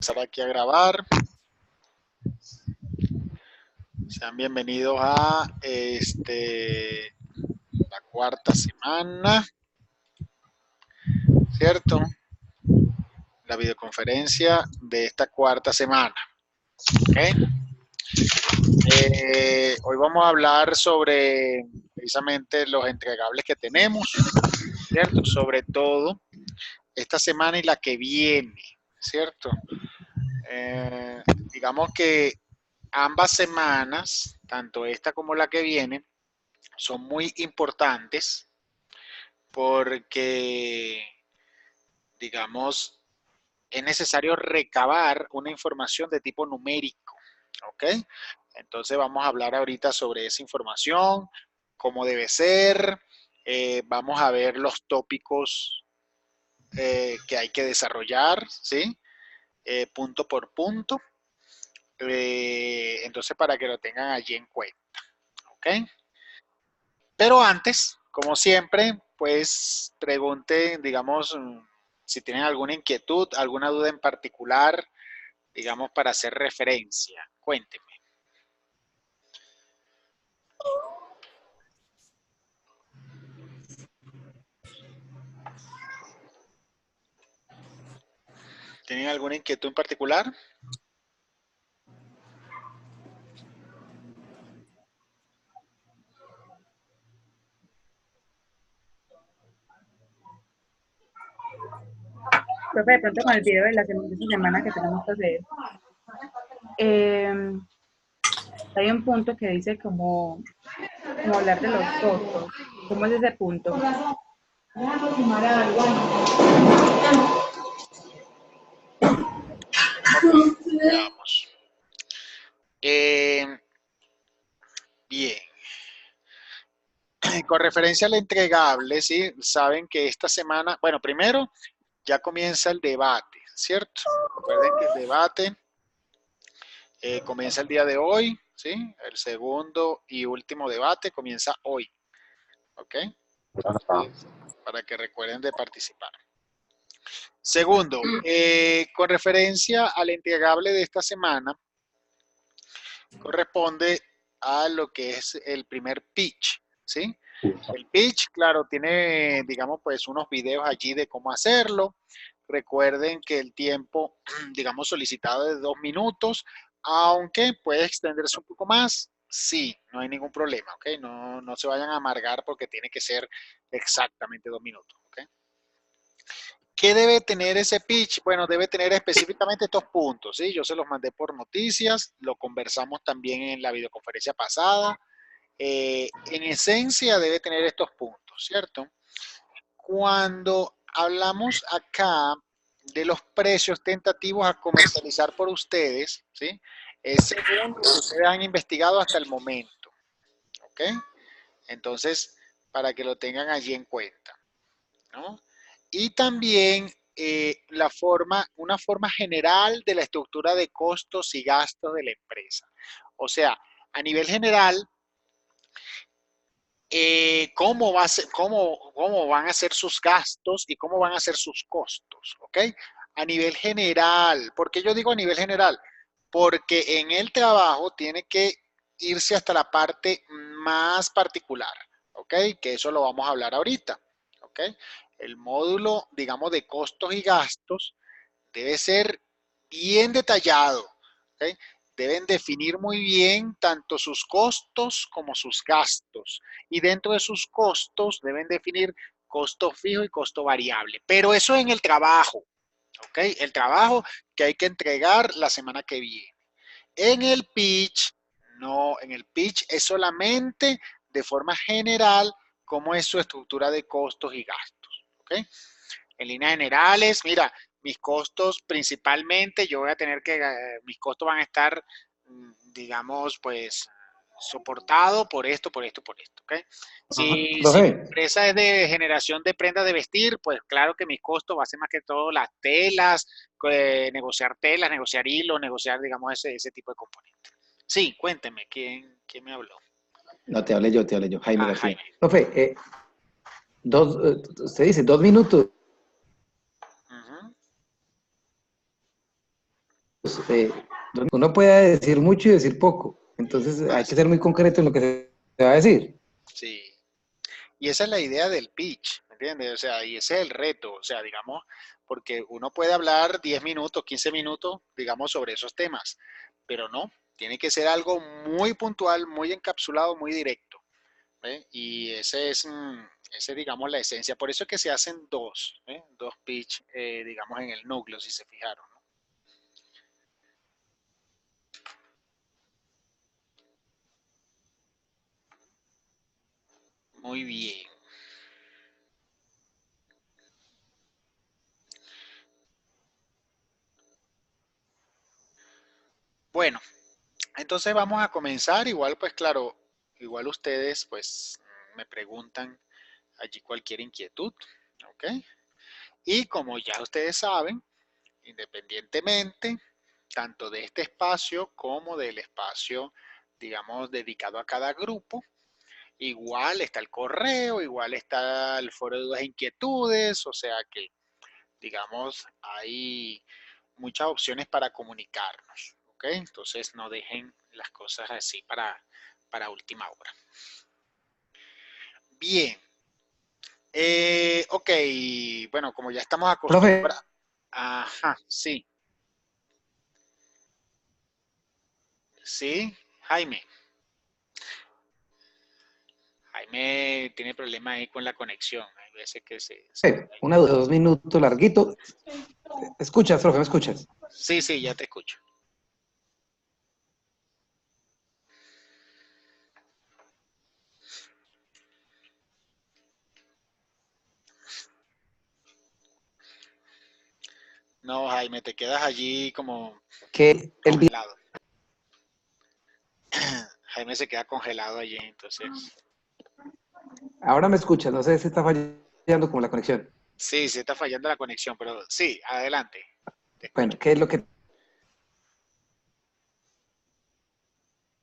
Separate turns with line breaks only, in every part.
Empezar aquí a grabar. Sean bienvenidos a la cuarta semana, ¿cierto? La videoconferencia de esta cuarta semana. ¿Okay? Hoy vamos a hablar sobre precisamente los entregables que tenemos, ¿cierto? Sobre todo esta semana y la que viene, ¿cierto? Digamos que ambas semanas, tanto esta como la que viene, son muy importantes porque, digamos, es necesario recabar una información de tipo numérico, ¿ok? Entonces vamos a hablar ahorita sobre esa información, cómo debe ser, vamos a ver los tópicos que hay que desarrollar, ¿sí? Punto por punto. Entonces, para que lo tengan allí en cuenta, ¿ok? Pero antes, como siempre, pues pregunten, digamos, si tienen alguna inquietud, alguna duda en particular, digamos, para hacer referencia. Cuéntenme. ¿Tienen alguna inquietud en particular?
Profe, de pronto con el video de la de esta semana que tenemos que hacer, eh, hay un punto que dice como hablar de los costos. ¿Cómo es ese punto?
Ok, veamos. Eh, bien. Con referencia al entregable, ¿sí? Saben que esta semana, bueno, primero ya comienza el debate, ¿cierto? Recuerden que el debate comienza el día de hoy, ¿sí? El segundo y último debate comienza hoy, ¿ok? Entonces, para que recuerden de participar. Segundo, con referencia al entregable de esta semana, corresponde a lo que es el primer pitch, ¿sí? El pitch, claro, tiene, digamos, pues unos videos allí de cómo hacerlo. Recuerden que el tiempo, digamos, solicitado es de 2 minutos, aunque puede extenderse un poco más. Sí, no hay ningún problema, ¿ok? No, no se vayan a amargar porque tiene que ser exactamente 2 minutos, ¿ok? ¿Qué debe tener ese pitch? Bueno, debe tener específicamente estos puntos, ¿sí? Yo se los mandé por noticias, lo conversamos también en la videoconferencia pasada. En esencia debe tener estos puntos, ¿cierto? Cuando hablamos acá de los precios tentativos a comercializar por ustedes, ¿sí? Es según lo que ustedes han investigado hasta el momento, ¿ok? Entonces, para que lo tengan allí en cuenta, ¿no? Y también una forma general de la estructura de costos y gastos de la empresa. O sea, a nivel general, cómo van a ser sus gastos y cómo van a ser sus costos, ¿ok? A nivel general. ¿Por qué yo digo a nivel general? Porque en el trabajo tiene que irse hasta la parte más particular, ¿ok? Que eso lo vamos a hablar ahorita, ¿ok? El módulo, digamos, de costos y gastos debe ser bien detallado, ¿ok? Deben definir muy bien tanto sus costos como sus gastos. Y dentro de sus costos deben definir costo fijo y costo variable. Pero eso en el trabajo, ¿ok? El trabajo que hay que entregar la semana que viene. En el pitch, no, en el pitch es solamente de forma general cómo es su estructura de costos y gastos, ¿ok? En líneas generales, mira, mis costos principalmente, yo voy a tener que, mis costos van a estar, digamos, pues, soportado por esto, por esto, por esto, ¿ok? Si mi
Profe,
empresa es de generación de prendas de vestir, pues claro que mis costos va a ser más que todo las telas, negociar telas, negociar hilos, negociar, digamos, ese tipo de componentes. Sí, cuénteme, ¿quién me habló?
no te hablé yo, Jaime
Ah,
García.
Jaime.
Profe, usted dice 2 minutos.
Uh -huh.
eh, donde uno puede decir mucho y decir poco. Entonces hay que ser muy concreto en lo que se va a decir.
Sí. Y esa es la idea del pitch, ¿me entiendes? O sea, y ese es el reto, o sea, digamos, porque uno puede hablar 10 minutos, 15 minutos, digamos, sobre esos temas, pero no, tiene que ser algo muy puntual, muy encapsulado, muy directo. ¿Ve? Y ese, digamos, la esencia. Por eso es que se hacen dos, ¿eh? Dos pitch, digamos, en el núcleo, si se fijaron, ¿no? Muy bien. Bueno, entonces vamos a comenzar. Igual, pues claro, igual ustedes, pues, me preguntan allí cualquier inquietud, ¿ok? Y como ya ustedes saben, independientemente tanto de este espacio como del espacio, digamos, dedicado a cada grupo, igual está el correo, igual está el foro de dudas e inquietudes, o sea que, digamos, hay muchas opciones para comunicarnos, ¿ok? Entonces no dejen las cosas así para última hora. Bien, ok, bueno, como ya estamos
Profe,
acostumbrados, ajá, sí, sí, Jaime. Jaime tiene problemas ahí con la conexión. Hay veces que se queda ahí.
una duda, 2 minutos, larguito. ¿Escuchas, profe? ¿Me escuchas?
Sí, sí, ya te escucho. No, Jaime, te quedas allí como
Que el
congelado. Jaime se queda congelado allí, entonces.
Ahora me escuchas, no sé si está fallando como la conexión.
Sí, sí está fallando la conexión, pero sí, adelante. Te
Bueno,
escucho.
¿qué es lo que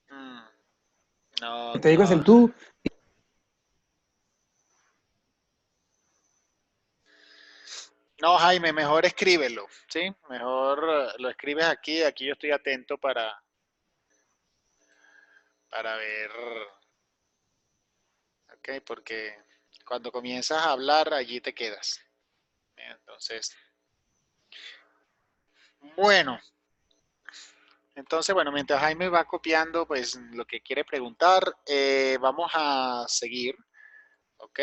Mm, no,
te digo? Es
no.
el tú.
No, Jaime, mejor escríbelo, ¿sí? Mejor lo escribes aquí. Aquí yo estoy atento para ver, ¿ok? Porque cuando comienzas a hablar, allí te quedas. Entonces, bueno, entonces, bueno, mientras Jaime va copiando, pues lo que quiere preguntar, vamos a seguir, ¿ok?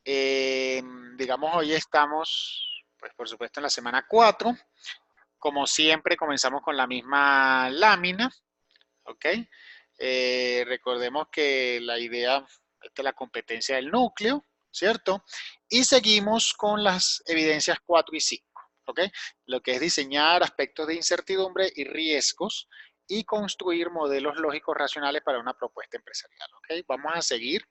Eh, digamos, hoy estamos, pues por supuesto, en la semana 4. Como siempre, comenzamos con la misma lámina, ¿ok? Recordemos que la idea, esta es la competencia del núcleo, ¿cierto? Y seguimos con las evidencias 4 y 5, ¿ok? Lo que es diseñar aspectos de incertidumbre y riesgos y construir modelos lógicos racionales para una propuesta empresarial, ¿ok? Vamos a seguir,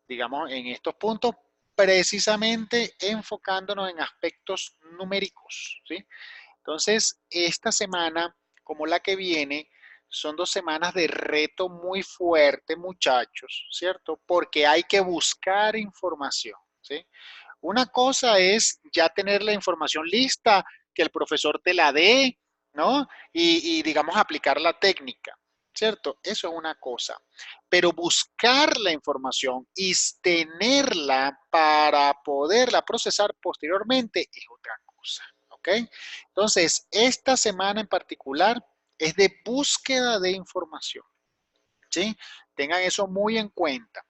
digamos, en estos puntos precisamente enfocándonos en aspectos numéricos, ¿sí? Entonces, esta semana, como la que viene, son 2 semanas de reto muy fuerte, muchachos, ¿cierto? Porque hay que buscar información, ¿sí? Una cosa es ya tener la información lista, que el profesor te la dé, ¿no? Digamos, aplicar la técnica, ¿cierto? Eso es una cosa. Pero buscar la información y tenerla para poderla procesar posteriormente es otra cosa, ¿ok? Entonces, esta semana en particular es de búsqueda de información, ¿sí? Tengan eso muy en cuenta.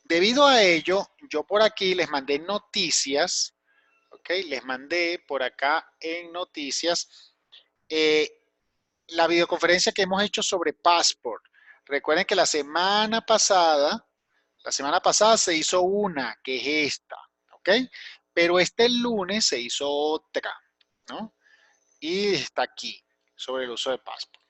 Debido a ello, yo por aquí les mandé noticias, ¿ok? Les mandé por acá en noticias eh, la videoconferencia que hemos hecho sobre Passport. Recuerden que la semana pasada se hizo una, que es esta, ¿ok? Pero este lunes se hizo otra, ¿no? Y está aquí, sobre el uso de Passport.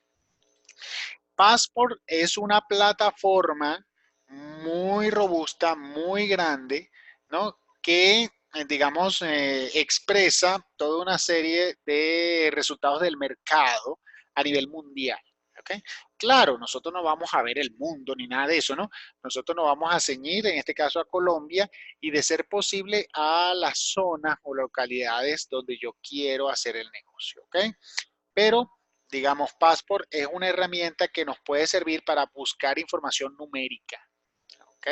Passport es una plataforma muy robusta, muy grande, ¿no? Que, digamos, expresa toda una serie de resultados del mercado a nivel mundial. ¿Ok? Claro, nosotros no vamos a ver el mundo ni nada de eso, ¿no? Nosotros nos vamos a ceñir, en este caso a Colombia, y de ser posible a las zonas o localidades donde yo quiero hacer el negocio. ¿Ok? pero digamos, Passport es una herramienta que nos puede servir para buscar información numérica, ¿ok?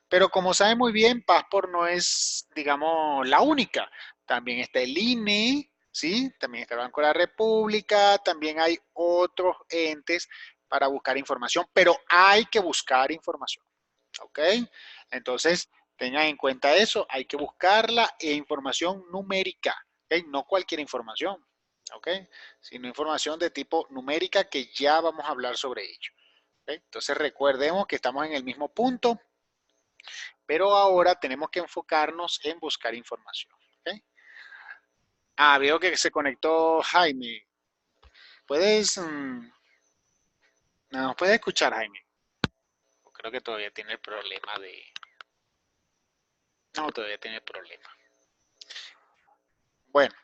Pero como saben muy bien, Passport no es, digamos, la única. También está el INE, ¿sí? También está el Banco de la República, también hay otros entes para buscar información, pero hay que buscar información, ¿ok? Entonces, tengan en cuenta eso, hay que buscarla e información numérica, ¿ok? No cualquier información, ¿ok? Sino información de tipo numérica que ya vamos a hablar sobre ello. ¿Ok? Entonces, recordemos que estamos en el mismo punto, pero ahora tenemos que enfocarnos en buscar información. ¿Okay? Ah, veo que se conectó Jaime. ¿Puedes, no, puedes escuchar, Jaime? Creo que todavía tiene el problema de... No, todavía tiene el problema. Bueno,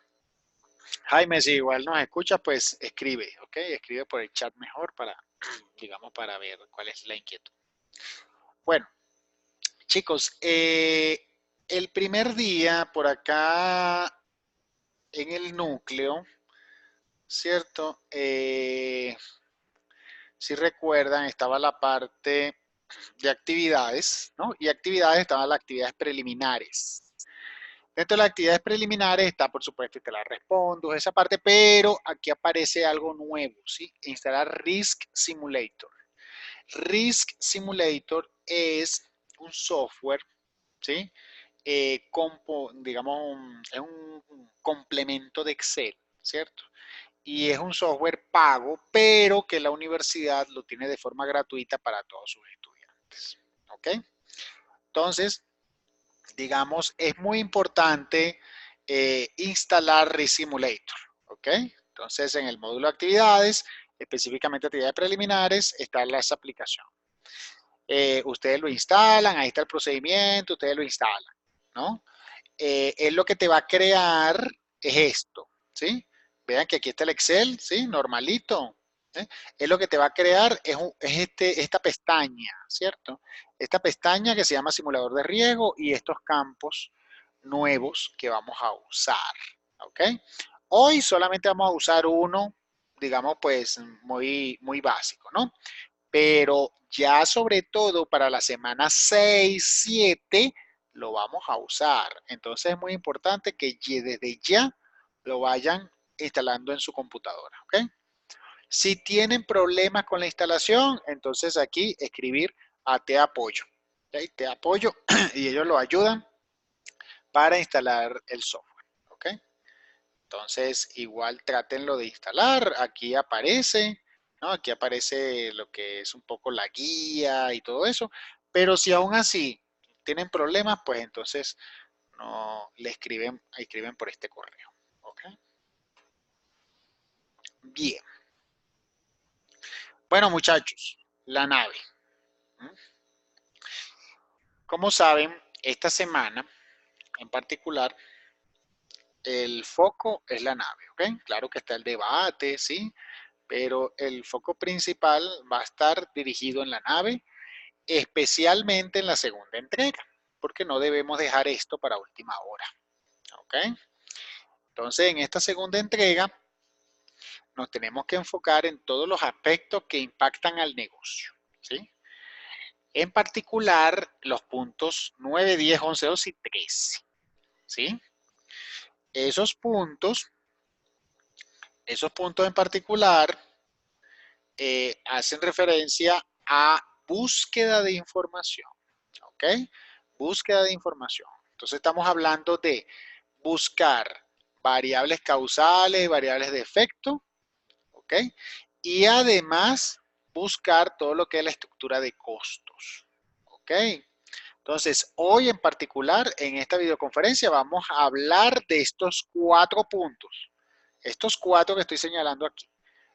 Jaime, si igual nos escucha, pues escribe, ¿ok? Escribe por el chat mejor para, digamos, para ver cuál es la inquietud. Bueno, chicos, el primer día por acá en el núcleo, ¿cierto? Si recuerdan, estaba la parte de actividades, ¿no? Y actividades estaban las actividades preliminares. Dentro de las actividades preliminares está, por supuesto, instalar Respondus, esa parte, pero aquí aparece algo nuevo, ¿sí? Instalar Risk Simulator. Risk Simulator es un software, ¿sí? Digamos, es un complemento de Excel, ¿cierto? Y es un software pago, pero que la universidad lo tiene de forma gratuita para todos sus estudiantes. ¿Ok? Entonces, digamos, es muy importante instalar Resimulator. ¿Ok? Entonces, en el módulo de actividades, específicamente actividades preliminares, están las aplicaciones. Ustedes lo instalan, ahí está el procedimiento, ustedes lo instalan, ¿no? Él lo que te va a crear es esto, ¿sí? Vean que aquí está el Excel, ¿sí? Normalito. ¿eh? Él lo que te va a crear es esta pestaña, ¿cierto? Esta pestaña que se llama simulador de riesgo y estos campos nuevos que vamos a usar, ¿ok? Hoy solamente vamos a usar uno, digamos, pues muy básico, ¿no? Pero ya sobre todo para la semana 6, 7 lo vamos a usar. Entonces es muy importante que desde ya lo vayan instalando en su computadora. ¿Ok? Si tienen problemas con la instalación, entonces aquí escribir a Te Apoyo. ¿Ok? Te Apoyo y ellos lo ayudan para instalar el software. ¿Ok? Entonces igual trátenlo de instalar. Aquí aparece, ¿no? Aquí aparece lo que es un poco la guía y todo eso. Pero si aún así tienen problemas, pues entonces no le escriben por este correo. ¿Ok? Bien. Bueno, muchachos, la nave. ¿Mm? Como saben, esta semana en particular, el foco es la nave. ¿Ok? Claro que está el debate, ¿sí? Pero el foco principal va a estar dirigido en la nave, especialmente en la segunda entrega, porque no debemos dejar esto para última hora. ¿Ok? Entonces, en esta segunda entrega, nos tenemos que enfocar en todos los aspectos que impactan al negocio. ¿Sí? En particular, los puntos 9, 10, 11, 12 y 13. ¿Sí? Esos puntos en particular hacen referencia a búsqueda de información. ¿Ok? Búsqueda de información. Entonces estamos hablando de buscar variables causales, variables de efecto, ¿ok? Y además buscar todo lo que es la estructura de costos, ¿ok? Entonces, hoy en particular, en esta videoconferencia, vamos a hablar de estos 4 puntos. Estos 4 que estoy señalando aquí.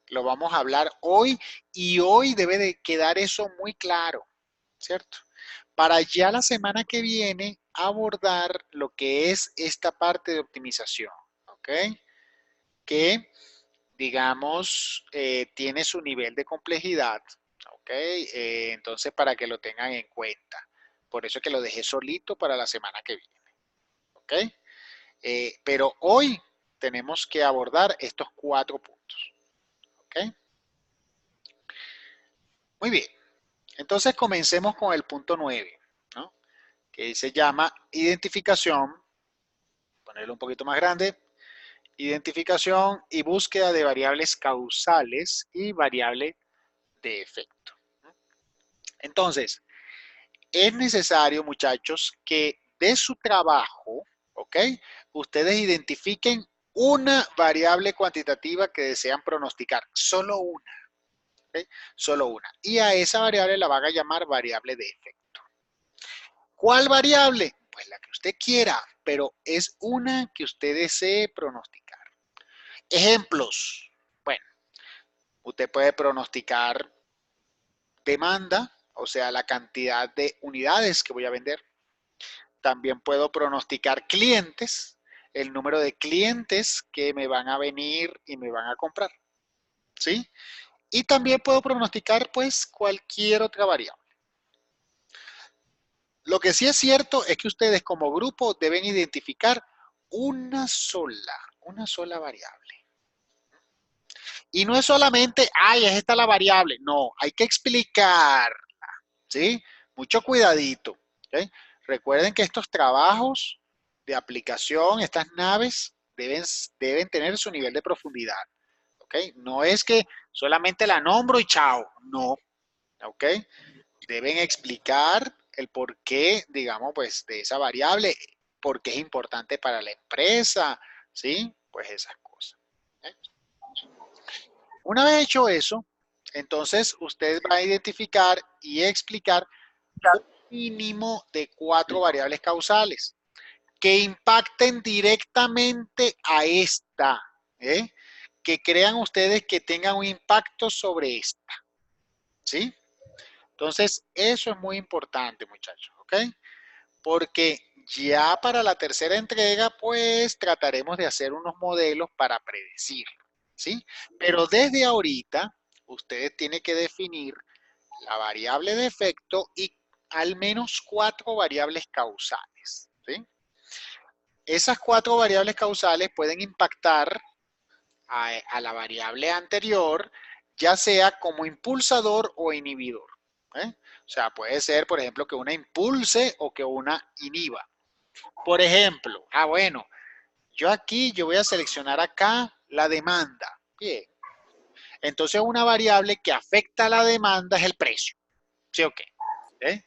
Lo vamos a hablar hoy y hoy debe de quedar eso muy claro, ¿cierto? Para ya la semana que viene abordar lo que es esta parte de optimización, ¿ok? Que, digamos, tiene su nivel de complejidad, ¿ok? Entonces, para que lo tengan en cuenta. Por eso es que lo dejé solito para la semana que viene, ¿ok? Pero hoy tenemos que abordar estos 4 puntos. ¿Ok? Muy bien. Entonces comencemos con el punto 9, ¿no? Que se llama identificación, ponerlo un poquito más grande, identificación y búsqueda de variables causales y variable de efecto. Entonces, es necesario, muchachos, que de su trabajo, ¿ok? Ustedes identifiquen una variable cuantitativa que desean pronosticar, solo una, ¿ok? Solo una. Y a esa variable la van a llamar variable de efecto. ¿Cuál variable? Pues la que usted quiera, pero es una que usted desee pronosticar. Ejemplos. Bueno, usted puede pronosticar demanda, o sea, la cantidad de unidades que voy a vender. También puedo pronosticar clientes, el número de clientes que me van a venir y me van a comprar. ¿Sí? Y también puedo pronosticar, pues, cualquier otra variable. Lo que sí es cierto es que ustedes como grupo deben identificar una sola variable. Y no es solamente, ay, es esta la variable. No, hay que explicarla, ¿sí? Mucho cuidadito, ¿ok? Recuerden que estos trabajos de aplicación, estas naves, deben tener su nivel de profundidad, ¿ok? No es que solamente la nombro y chao, no, ¿ok? Deben explicar el porqué, digamos, pues, de esa variable, por qué es importante para la empresa, ¿sí? Pues esas cosas. ¿Eh? Una vez hecho eso, entonces usted va a identificar y explicar un mínimo de 4 variables causales que impacten directamente a esta, ¿eh? Que crean ustedes que tengan un impacto sobre esta, ¿sí? Entonces, eso es muy importante, muchachos, ¿ok? Porque ya para la tercera entrega, pues trataremos de hacer unos modelos para predecir, ¿sí? Pero desde ahorita, ustedes tienen que definir la variable de efecto y al menos 4 variables causales, ¿sí? Esas 4 variables causales pueden impactar a la variable anterior, ya sea como impulsador o inhibidor. ¿Eh? O sea, puede ser, por ejemplo, que una impulse o que una inhiba. Por ejemplo, bueno, yo voy a seleccionar acá la demanda. Bien. Entonces, una variable que afecta a la demanda es el precio. ¿Sí o qué? ¿Eh?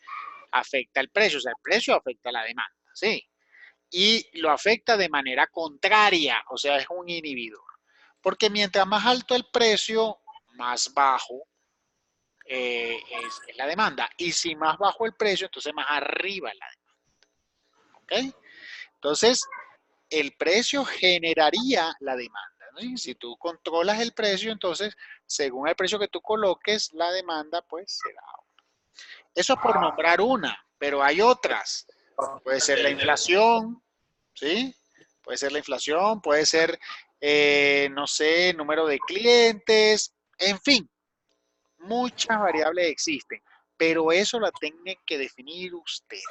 Afecta el precio, o sea, el precio afecta a la demanda. ¿Sí? Y lo afecta de manera contraria, o sea, es un inhibidor. Porque mientras más alto el precio, más bajo es la demanda. Y si más bajo el precio, entonces más arriba es la demanda. ¿Ok? Entonces, el precio generaría la demanda, ¿no? Si tú controlas el precio, entonces, según el precio que tú coloques, la demanda, pues, será. Eso es por nombrar una, pero hay otras. Puede ser la inflación, ¿sí? Puede ser la inflación, puede ser, no sé, número de clientes, en fin, muchas variables existen, pero eso la tienen que definir ustedes,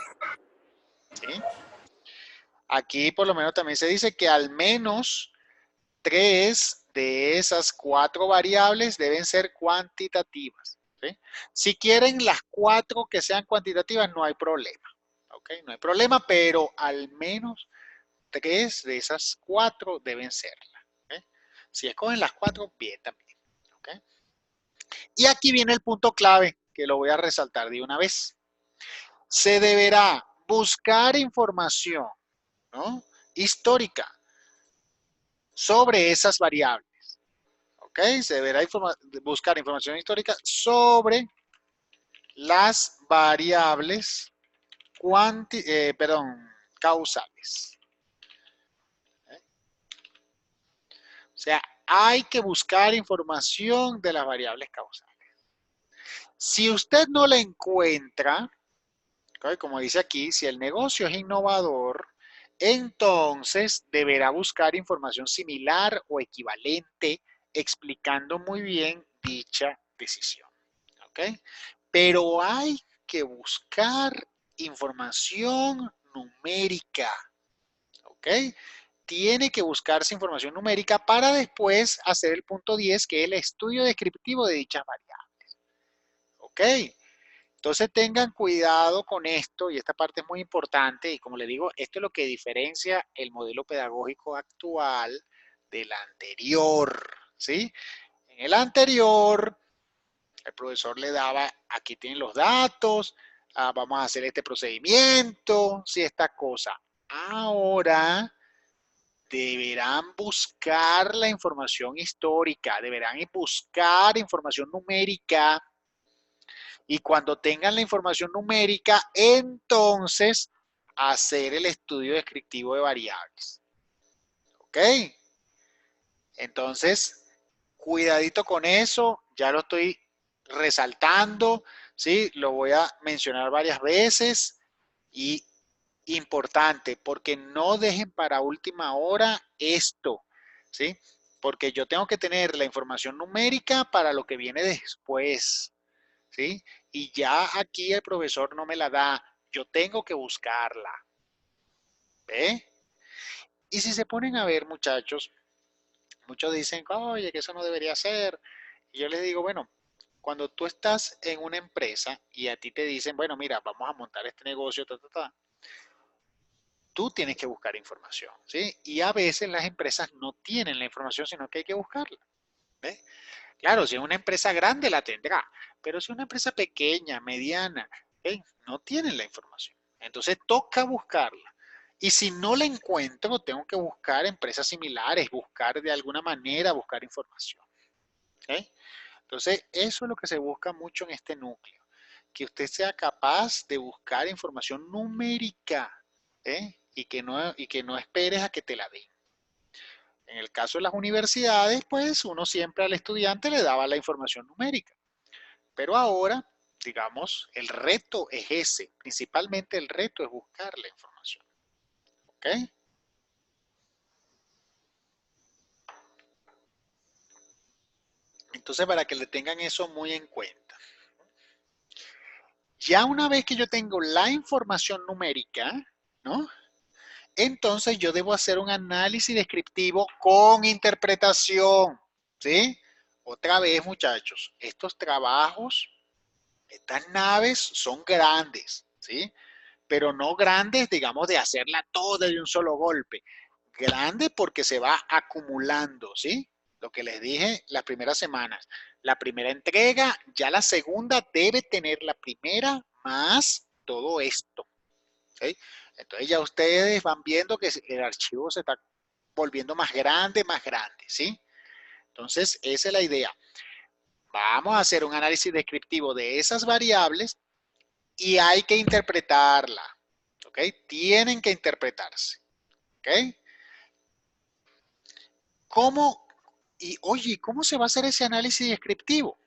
¿sí? Aquí por lo menos también se dice que al menos 3 de esas 4 variables deben ser cuantitativas, ¿sí? Si quieren las 4 que sean cuantitativas, no hay problema, ¿ok? No hay problema, pero al menos 3 de esas 4 deben serla. ¿Okay? Si escogen las 4, bien también. ¿Okay? Y aquí viene el punto clave que lo voy a resaltar de una vez. Se deberá buscar información, ¿no? Histórica sobre esas variables. ¿Ok? Se deberá buscar información histórica sobre las variables causales. O sea, hay que buscar información de las variables causales. Si usted no la encuentra, ¿okay? Como dice aquí, si el negocio es innovador, entonces deberá buscar información similar o equivalente explicando muy bien dicha decisión. ¿Okay? Pero hay que buscar información numérica. ¿Ok? tiene que buscarse información numérica para después hacer el punto 10, que es el estudio descriptivo de dichas variables. ¿Ok? Entonces tengan cuidado con esto y esta parte es muy importante y como les digo, esto es lo que diferencia el modelo pedagógico actual del anterior, ¿sí? En el anterior, el profesor le daba, aquí tienen los datos, vamos a hacer este procedimiento, sí, esta cosa. Ahora deberán buscar la información histórica, deberán buscar información numérica y cuando tengan la información numérica, entonces hacer el estudio descriptivo de variables. ¿Ok? Entonces, cuidadito con eso, ya lo estoy resaltando, ¿sí? Lo voy a mencionar varias veces y importante, porque no dejen para última hora esto, ¿sí? Porque yo tengo que tener la información numérica para lo que viene después, ¿sí? Y ya aquí el profesor no me la da, yo tengo que buscarla, ¿ve? Y si se ponen a ver, muchachos, muchos dicen, oye, que eso no debería ser. Y yo les digo, bueno, cuando tú estás en una empresa y a ti te dicen, bueno, mira, vamos a montar este negocio, tú tienes que buscar información, ¿sí? Y a veces las empresas no tienen la información, sino que hay que buscarla, ¿ves? Claro, si es una empresa grande la tendrá, pero si es una empresa pequeña, mediana, ¿eh? No tienen la información. Entonces toca buscarla. Y si no la encuentro, tengo que buscar empresas similares, buscar de alguna manera, buscar información. ¿Eh? Entonces, eso es lo que se busca mucho en este núcleo, que usted sea capaz de buscar información numérica, ¿eh? Y que no esperes a que te la den. En el caso de las universidades, pues uno siempre al estudiante le daba la información numérica. Pero ahora, digamos, el reto es ese. Principalmente el reto es buscar la información. ¿Ok? Entonces, para que le tengan eso muy en cuenta. Ya una vez que yo tengo la información numérica, ¿no? Entonces yo debo hacer un análisis descriptivo con interpretación, ¿sí? Otra vez, muchachos, estos trabajos, estas naves son grandes, ¿sí? Pero no grandes, digamos, de hacerla toda de un solo golpe. Grande porque se va acumulando, ¿sí? Lo que les dije las primeras semanas. La primera entrega, ya la segunda debe tener la primera más todo esto, ¿sí? Entonces ya ustedes van viendo que el archivo se está volviendo más grande, ¿sí? Entonces esa es la idea. Vamos a hacer un análisis descriptivo de esas variables y hay que interpretarla, ¿ok? Tienen que interpretarse, ¿ok? ¿Cómo? Y oye, ¿cómo se va a hacer ese análisis descriptivo?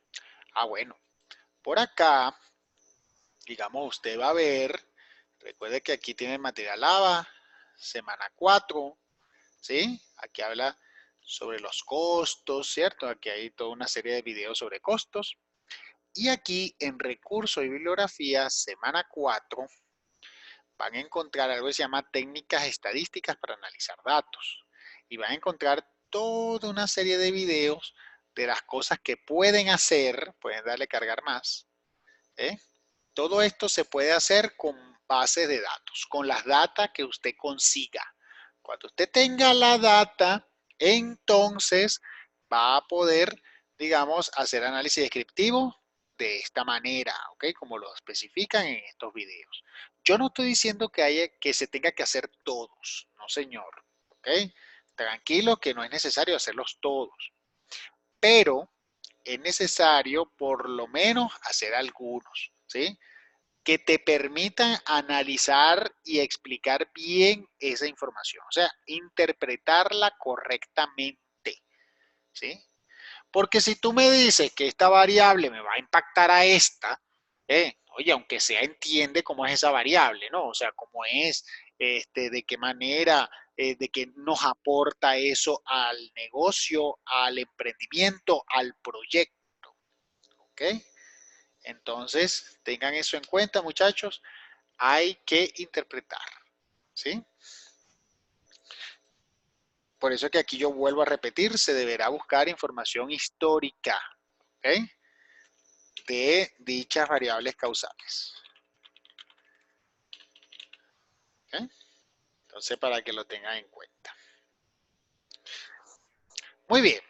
Ah, bueno, por acá, digamos, usted va a ver, recuerde que aquí tiene el material ABA, semana 4, ¿sí? Aquí habla sobre los costos, ¿cierto? Aquí hay toda una serie de videos sobre costos. Y aquí en recursos y bibliografía, semana 4, van a encontrar algo que se llama técnicas estadísticas para analizar datos. Y van a encontrar toda una serie de videos de las cosas que pueden hacer, pueden darle cargar más. ¿Eh? Todo esto se puede hacer con bases de datos, con las datas que usted consiga. Cuando usted tenga la data, entonces va a poder, digamos, hacer análisis descriptivo de esta manera, ¿ok? Como lo especifican en estos videos. Yo no estoy diciendo que se tenga que hacer todos, no señor, ¿ok? Tranquilo que no es necesario hacerlos todos, pero es necesario por lo menos hacer algunos, ¿sí? Que te permitan analizar y explicar bien esa información, o sea, interpretarla correctamente, ¿sí? Porque si tú me dices que esta variable me va a impactar a esta, oye, aunque sea entiende cómo es esa variable, ¿no? O sea, cómo es, de qué manera, de qué nos aporta eso al negocio, al emprendimiento, al proyecto, ¿ok? Entonces, tengan eso en cuenta, muchachos. Hay que interpretar, ¿sí? Por eso que aquí yo vuelvo a repetir, se deberá buscar información histórica, ¿ok? De dichas variables causales. ¿Ok? Entonces, para que lo tengan en cuenta. Muy bien.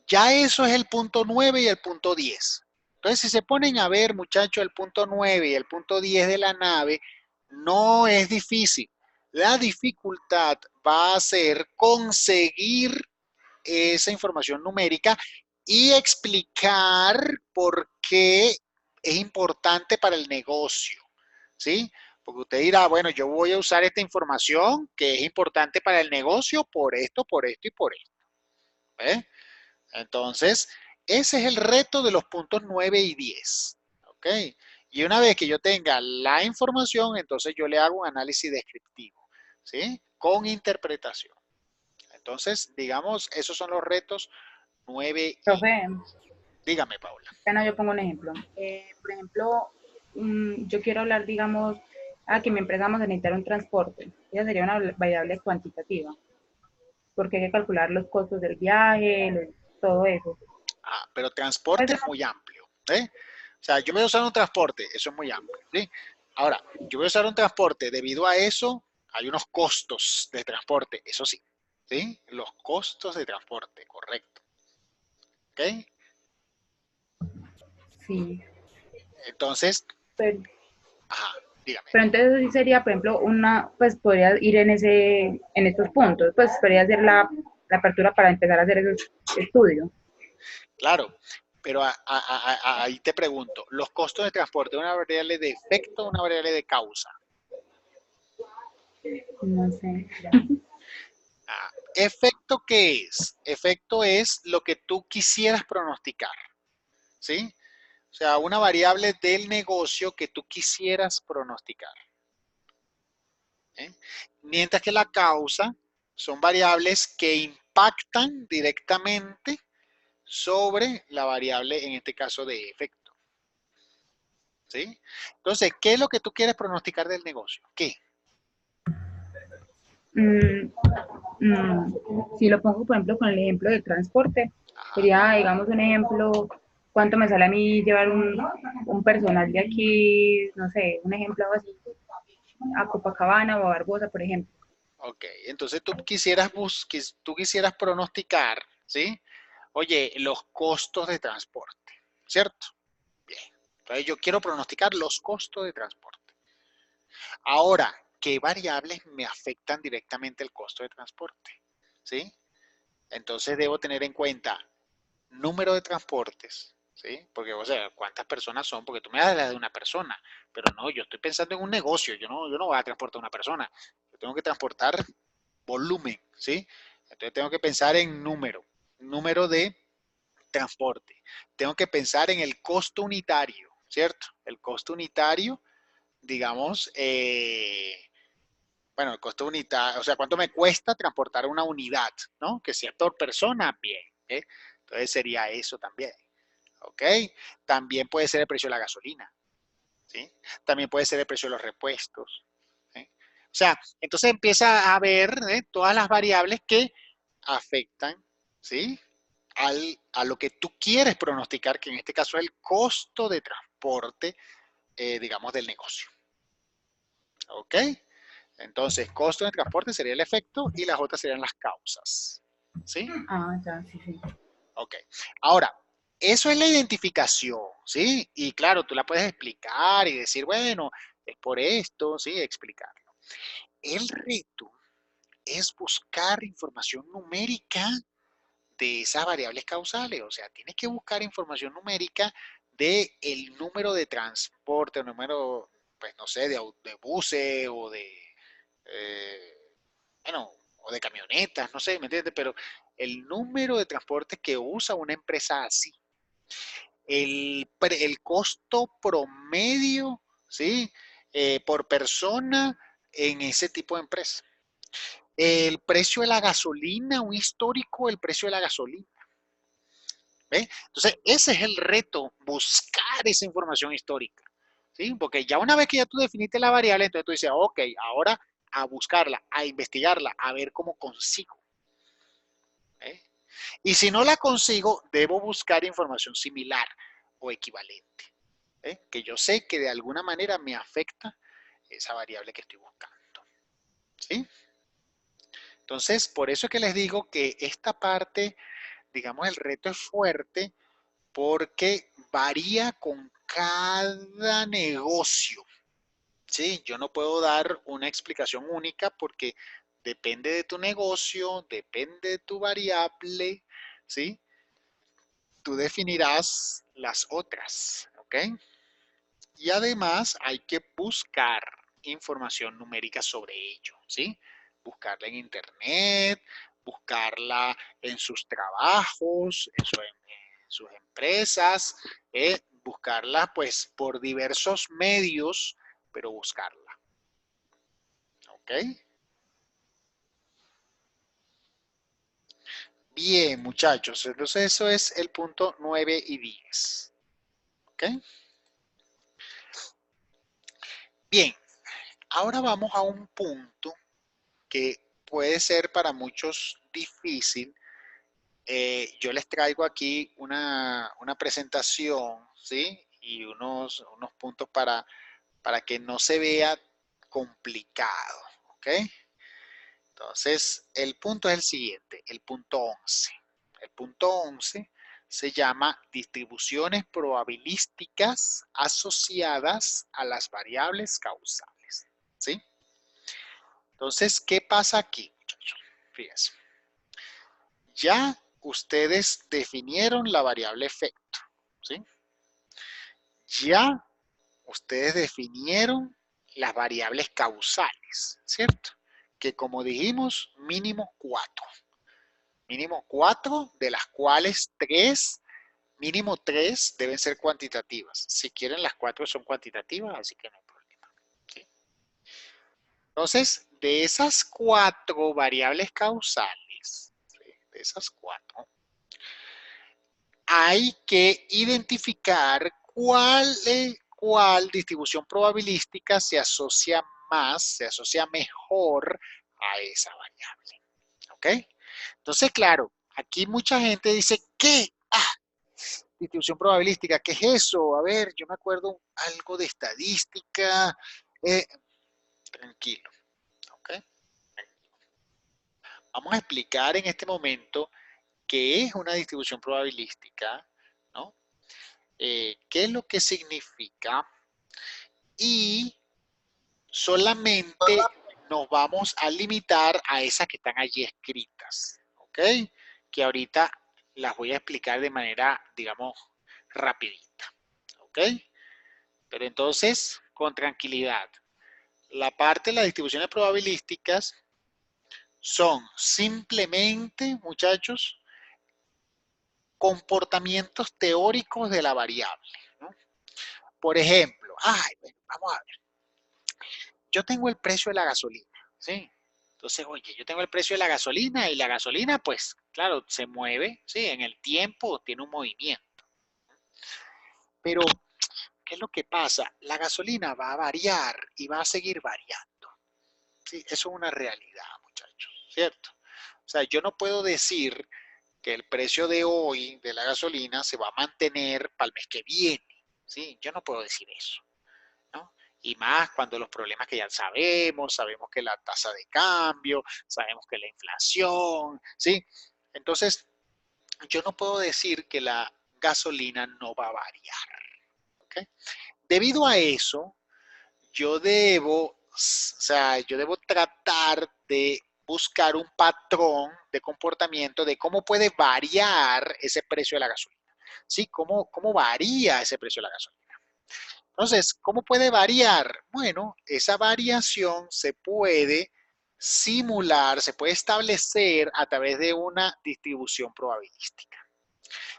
Ya eso es el punto 9 y el punto 10. Entonces, si se ponen a ver, muchachos, el punto 9 y el punto 10 de la nave, no es difícil. La dificultad va a ser conseguir esa información numérica y explicar por qué es importante para el negocio, ¿sí? Porque usted dirá, bueno, yo voy a usar esta información que es importante para el negocio por esto y por esto. ¿Eh? Entonces, ese es el reto de los puntos 9 y 10. ¿Ok? Y una vez que yo tenga la información, entonces yo le hago un análisis descriptivo, ¿sí? Con interpretación. Entonces, digamos, esos son los retos 9 y...
Profe,
Dígame, Paula.
bueno, yo pongo un ejemplo. Por ejemplo, yo quiero hablar, digamos, que mi empresa vamos a necesitar un transporte. Esa sería una variable cuantitativa, porque hay que calcular los costos del viaje, todo eso.
Ah, pero transporte
Eso
es muy amplio, ¿eh? O sea, yo voy a usar un transporte, eso es muy amplio, ¿sí? Ahora, yo voy a usar un transporte, debido a eso, hay unos costos de transporte, eso sí, ¿sí? Los costos de transporte, correcto, ¿ok?
sí.
Entonces,
Pero,
ajá, dígame.
pero entonces sí sería, por ejemplo, pues podría ir en estos puntos, pues podría hacer la apertura para empezar a hacer esos estudios.
Claro, pero ahí te pregunto, ¿los costos de transporte, una variable de efecto o una variable de causa?
No sé.
¿Efecto qué es? Efecto es lo que tú quisieras pronosticar, ¿sí? O sea, una variable del negocio que tú quisieras pronosticar. ¿Eh? Mientras que la causa son variables que impactan directamente sobre la variable, en este caso, de efecto. ¿Sí? Entonces, ¿qué es lo que tú quieres pronosticar del negocio? ¿Qué?
Mm, si lo pongo, por ejemplo, con el ejemplo del transporte,
Ajá,
sería, digamos, un ejemplo, cuánto me sale a mí llevar un personal de aquí, no sé, un ejemplo así, a Copacabana o a Barbosa, por ejemplo.
ok. Entonces tú quisieras pronosticar, ¿sí? Oye, los costos de transporte, ¿cierto? Bien. Entonces yo quiero pronosticar los costos de transporte. Ahora, ¿qué variables me afectan directamente el costo de transporte? ¿Sí? Entonces debo tener en cuenta número de transportes, ¿sí? Porque, o sea, ¿cuántas personas son? Porque tú me das la de una persona, pero no, yo estoy pensando en un negocio, yo no voy a transportar a una persona, yo tengo que transportar volumen, ¿sí? Entonces tengo que pensar en número de transporte. Tengo que pensar en el costo unitario, ¿cierto? El costo unitario, digamos, bueno, el costo unitario, o sea, cuánto me cuesta transportar una unidad, ¿no? Que sea por persona, bien, ¿eh? Entonces sería eso también, ¿ok? También puede ser el precio de la gasolina, ¿sí? También puede ser el precio de los repuestos, ¿sí? O sea, entonces empieza a ver, ¿eh? Todas las variables que afectan, ¿sí? A lo que tú quieres pronosticar, que en este caso es el costo de transporte, digamos, del negocio, ¿ok? Entonces, costo de transporte sería el efecto y las otras serían las causas. ¿Sí?
Ah, ya, sí, sí.
Ok. Ahora, eso es la identificación, ¿sí? Y claro, tú la puedes explicar y decir, bueno, es por esto, ¿sí? Explicarlo. El reto es buscar información numérica de esas variables causales. O sea, tienes que buscar información numérica de el número de transporte, el número, pues no sé, de buses o de bueno, o de camionetas, no sé, ¿me entiendes? Pero el número de transportes que usa una empresa así, el costo promedio, ¿sí? Por persona en ese tipo de empresa. El precio de la gasolina, un histórico, el precio de la gasolina. ¿Ve? Entonces, ese es el reto, buscar esa información histórica. ¿Sí? Porque ya una vez que ya tú definiste la variable, entonces tú dices, ok, ahora a buscarla, a investigarla, a ver cómo consigo. ¿eh? Y si no la consigo, debo buscar información similar o equivalente, que yo sé que de alguna manera me afecta esa variable que estoy buscando, ¿sí? Entonces, por eso es que les digo que esta parte, digamos, el reto es fuerte porque varía con cada negocio, ¿sí? Yo no puedo dar una explicación única porque depende de tu negocio, depende de tu variable, ¿sí? Tú definirás las otras, ¿ok? Y además hay que buscar información numérica sobre ello, ¿sí? Buscarla en internet, buscarla en sus trabajos, en sus empresas, buscarla pues por diversos medios, pero buscarla, ¿ok? Bien, muchachos, entonces eso es el punto 9 y 10, ¿ok? Bien, ahora vamos a un punto que puede ser para muchos difícil. Yo les traigo aquí una presentación, ¿sí? Y unos puntos para que no se vea complicado, ¿ok? Entonces, el punto es el siguiente, el punto 11. El punto 11 se llama distribuciones probabilísticas asociadas a las variables causales, ¿sí? Entonces, ¿qué pasa aquí, muchachos? Fíjense. Ya ustedes definieron la variable efecto, ¿sí? Ya ustedes definieron las variables causales, ¿cierto? Que como dijimos, mínimo cuatro, de las cuales mínimo tres deben ser cuantitativas. Si quieren, las cuatro son cuantitativas, así que no hay problema, ¿sí? Entonces, de esas cuatro variables causales, ¿sí? De esas cuatro, hay que identificar cuál distribución probabilística se asocia más, se asocia mejor a esa variable. ¿Ok? Entonces, claro, aquí mucha gente dice, ¿qué? Distribución probabilística, ¿qué es eso? A ver, yo me acuerdo algo de estadística. Eh, tranquilo, ¿ok? Vamos a explicar en este momento qué es una distribución probabilística, ¿no? Qué es lo que significa y solamente nos vamos a limitar a esas que están allí escritas, ¿ok? Que ahorita las voy a explicar de manera, digamos, rapidita, ¿ok? Pero entonces, con tranquilidad, la parte de las distribuciones probabilísticas son simplemente, muchachos, comportamientos teóricos de la variable, ¿no? Por ejemplo, bueno, vamos a ver. Yo tengo el precio de la gasolina, ¿sí? Entonces, oye, yo tengo el precio de la gasolina y la gasolina, pues, claro, se mueve, ¿sí? En el tiempo tiene un movimiento. Pero, ¿qué es lo que pasa? La gasolina va a variar y va a seguir variando, ¿sí? Eso es una realidad, muchachos, ¿cierto? O sea, yo no puedo decir que el precio de hoy de la gasolina se va a mantener para el mes que viene, ¿sí? Yo no puedo decir eso, ¿no? Y más cuando los problemas que ya sabemos que la tasa de cambio, sabemos que la inflación, ¿sí? Entonces, yo no puedo decir que la gasolina no va a variar, ¿ok? Debido a eso, yo debo tratar de buscar un patrón de comportamiento de cómo puede variar ese precio de la gasolina, ¿sí? ¿Cómo varía ese precio de la gasolina? Entonces, ¿cómo puede variar? Bueno, esa variación se puede simular, se puede establecer a través de una distribución probabilística.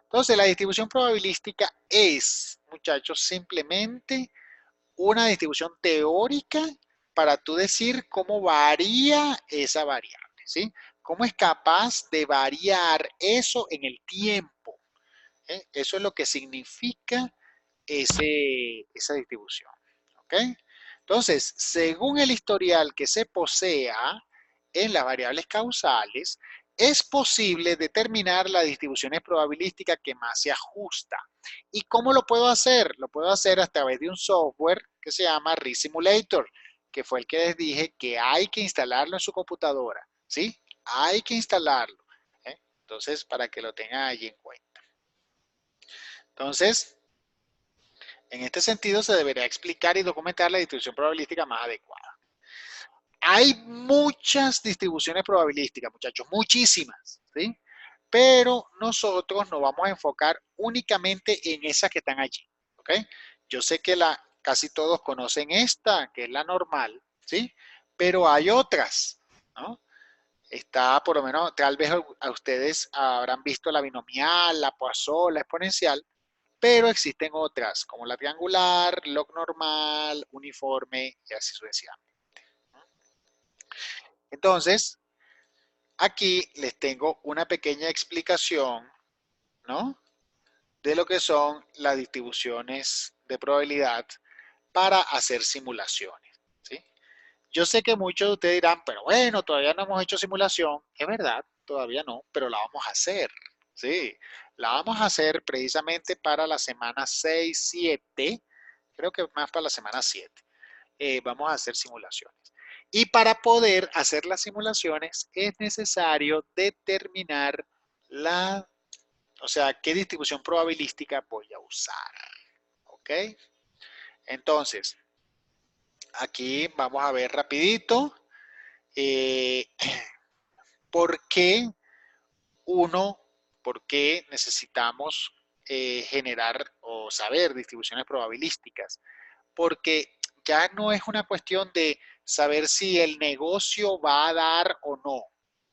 Entonces, la distribución probabilística es, muchachos, simplemente una distribución teórica para tú decir cómo varía esa variable, ¿sí? ¿Cómo es capaz de variar eso en el tiempo? Eso es lo que significa esa distribución. ¿Ok? Entonces, según el historial que se posea en las variables causales, es posible determinar la distribución probabilística que más se ajusta. ¿Y cómo lo puedo hacer? Lo puedo hacer a través de un software que se llama ReSimulator, que fue el que les dije que hay que instalarlo en su computadora, ¿sí? Hay que instalarlo. Entonces, para que lo tengan allí en cuenta. Entonces, en este sentido, se debería explicar y documentar la distribución probabilística más adecuada. Hay muchas distribuciones probabilísticas, muchachos, muchísimas, ¿sí? Pero nosotros nos vamos a enfocar únicamente en esas que están allí, ¿ok? Yo sé que casi todos conocen esta, que es la normal, ¿sí? Pero hay otras, ¿no? Está, por lo menos, tal vez a ustedes habrán visto la binomial, la Poisson, la exponencial, pero existen otras, como la triangular, log normal, uniforme y así sucesivamente. Entonces, aquí les tengo una pequeña explicación, ¿no? De lo que son las distribuciones de probabilidad para hacer simulaciones, ¿sí? Yo sé que muchos de ustedes dirán, pero bueno, todavía no hemos hecho simulación. Es verdad, todavía no, pero la vamos a hacer, ¿sí? La vamos a hacer precisamente para la semana 6, 7, creo que más para la semana 7. Vamos a hacer simulaciones. Y para poder hacer las simulaciones es necesario determinar o sea, qué distribución probabilística voy a usar. ¿Ok? Entonces, aquí vamos a ver rapidito eh, por qué por qué necesitamos generar o saber distribuciones probabilísticas. Porque ya no es una cuestión de saber si el negocio va a dar o no,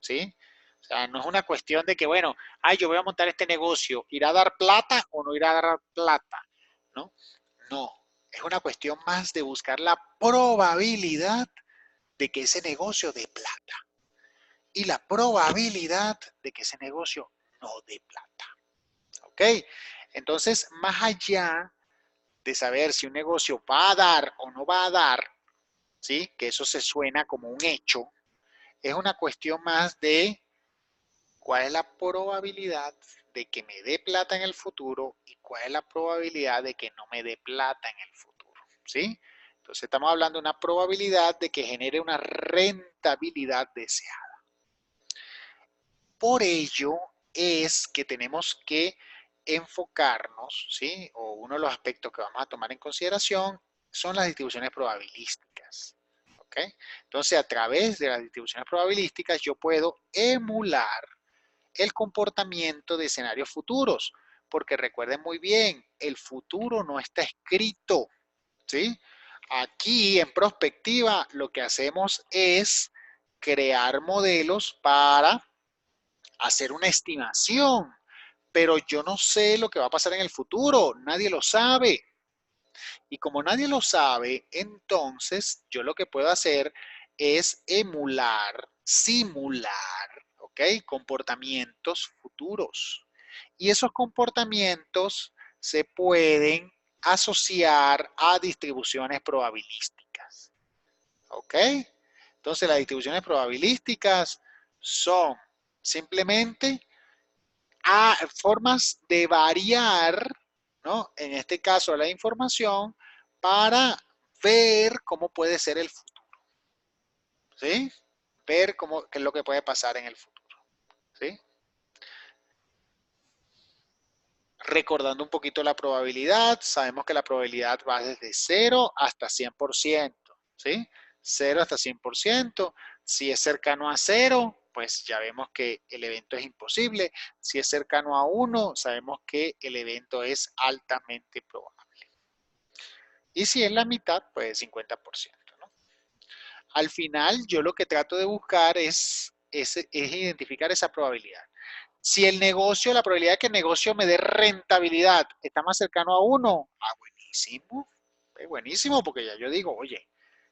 ¿sí? O sea, no es una cuestión de que, bueno, yo voy a montar este negocio, ¿irá a dar plata o no irá a dar plata? ¿No? No, es una cuestión más de buscar la probabilidad de que ese negocio dé plata y la probabilidad de que ese negocio no dé plata. ¿Ok? Entonces, más allá de saber si un negocio va a dar o no va a dar, ¿sí? Que eso se suena como un hecho, es una cuestión más de cuál es la probabilidad de que me dé plata en el futuro y cuál es la probabilidad de que no me dé plata en el futuro, ¿sí? Entonces estamos hablando de una probabilidad de que genere una rentabilidad deseada. Por ello es que tenemos que enfocarnos, ¿sí? O uno de los aspectos que vamos a tomar en consideración son las distribuciones probabilísticas. ¿Ok? Entonces, a través de las distribuciones probabilísticas, yo puedo emular el comportamiento de escenarios futuros, porque recuerden muy bien, el futuro no está escrito, ¿sí? Aquí en prospectiva lo que hacemos es crear modelos para hacer una estimación, pero yo no sé lo que va a pasar en el futuro, nadie lo sabe. Y como nadie lo sabe, entonces yo lo que puedo hacer es emular, simular, ¿ok? Comportamientos futuros. Y esos comportamientos se pueden asociar a distribuciones probabilísticas, ¿ok? Entonces las distribuciones probabilísticas son simplemente formas de variar, ¿no? En este caso, la información para ver cómo puede ser el futuro, ¿sí? Ver qué es lo que puede pasar en el futuro, ¿sí? Recordando un poquito la probabilidad, sabemos que la probabilidad va desde 0 hasta 100%, ¿sí? 0 hasta 100%. Si es cercano a 0, pues ya vemos que el evento es imposible. Si es cercano a 1, sabemos que el evento es altamente probable. Y si es la mitad, pues 50%, ¿no? Al final, yo lo que trato de buscar es identificar esa probabilidad. Si el negocio, la probabilidad de que el negocio me dé rentabilidad está más cercano a 1, buenísimo. Buenísimo, porque ya yo digo, oye,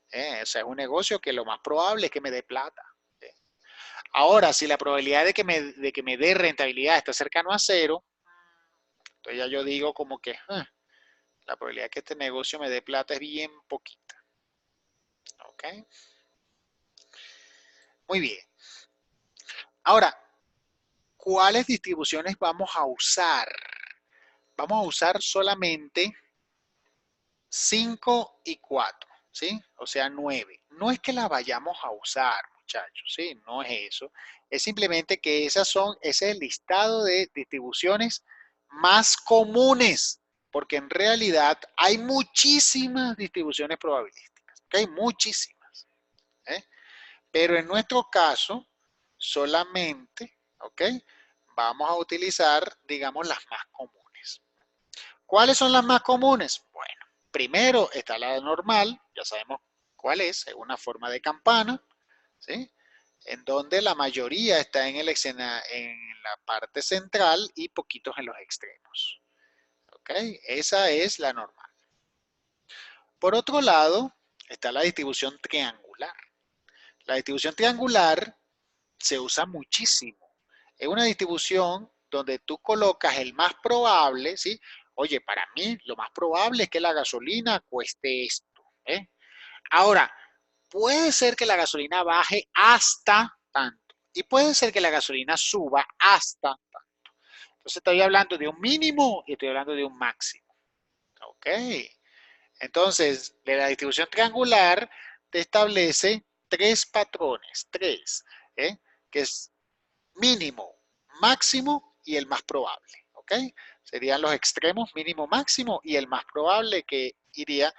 o sea, es un negocio que lo más probable es que me dé plata. Ahora, si la probabilidad de que me dé rentabilidad está cercano a 0, entonces ya yo digo como que la probabilidad de que este negocio me dé plata es bien poquita. ¿Ok? Muy bien. Ahora, ¿cuáles distribuciones vamos a usar? Vamos a usar solamente 5 y 4, ¿sí? O sea, 9. No es que la vayamos a usar, muchachos, ¿sí? No es eso. Es simplemente que ese es el listado de distribuciones más comunes, porque en realidad hay muchísimas distribuciones probabilísticas, ¿ok? Muchísimas, ¿eh? Pero en nuestro caso, solamente, ¿ok? Vamos a utilizar, digamos, las más comunes. ¿Cuáles son las más comunes? Bueno, primero está la normal, ya sabemos cuál es una forma de campana, ¿sí? En donde la mayoría está en la parte central y poquitos en los extremos. ¿Ok? Esa es la normal. Por otro lado, está la distribución triangular. La distribución triangular se usa muchísimo. Es una distribución donde tú colocas el más probable, ¿sí? Oye, para mí lo más probable es que la gasolina cueste esto, ¿eh? Ahora, puede ser que la gasolina baje hasta tanto y puede ser que la gasolina suba hasta tanto. Entonces estoy hablando de un mínimo y estoy hablando de un máximo. ¿Ok? Entonces, de la distribución triangular te establece tres patrones, ¿eh? Que es mínimo, máximo y el más probable. ¿Ok? Serían los extremos mínimo, máximo y el más probable que iría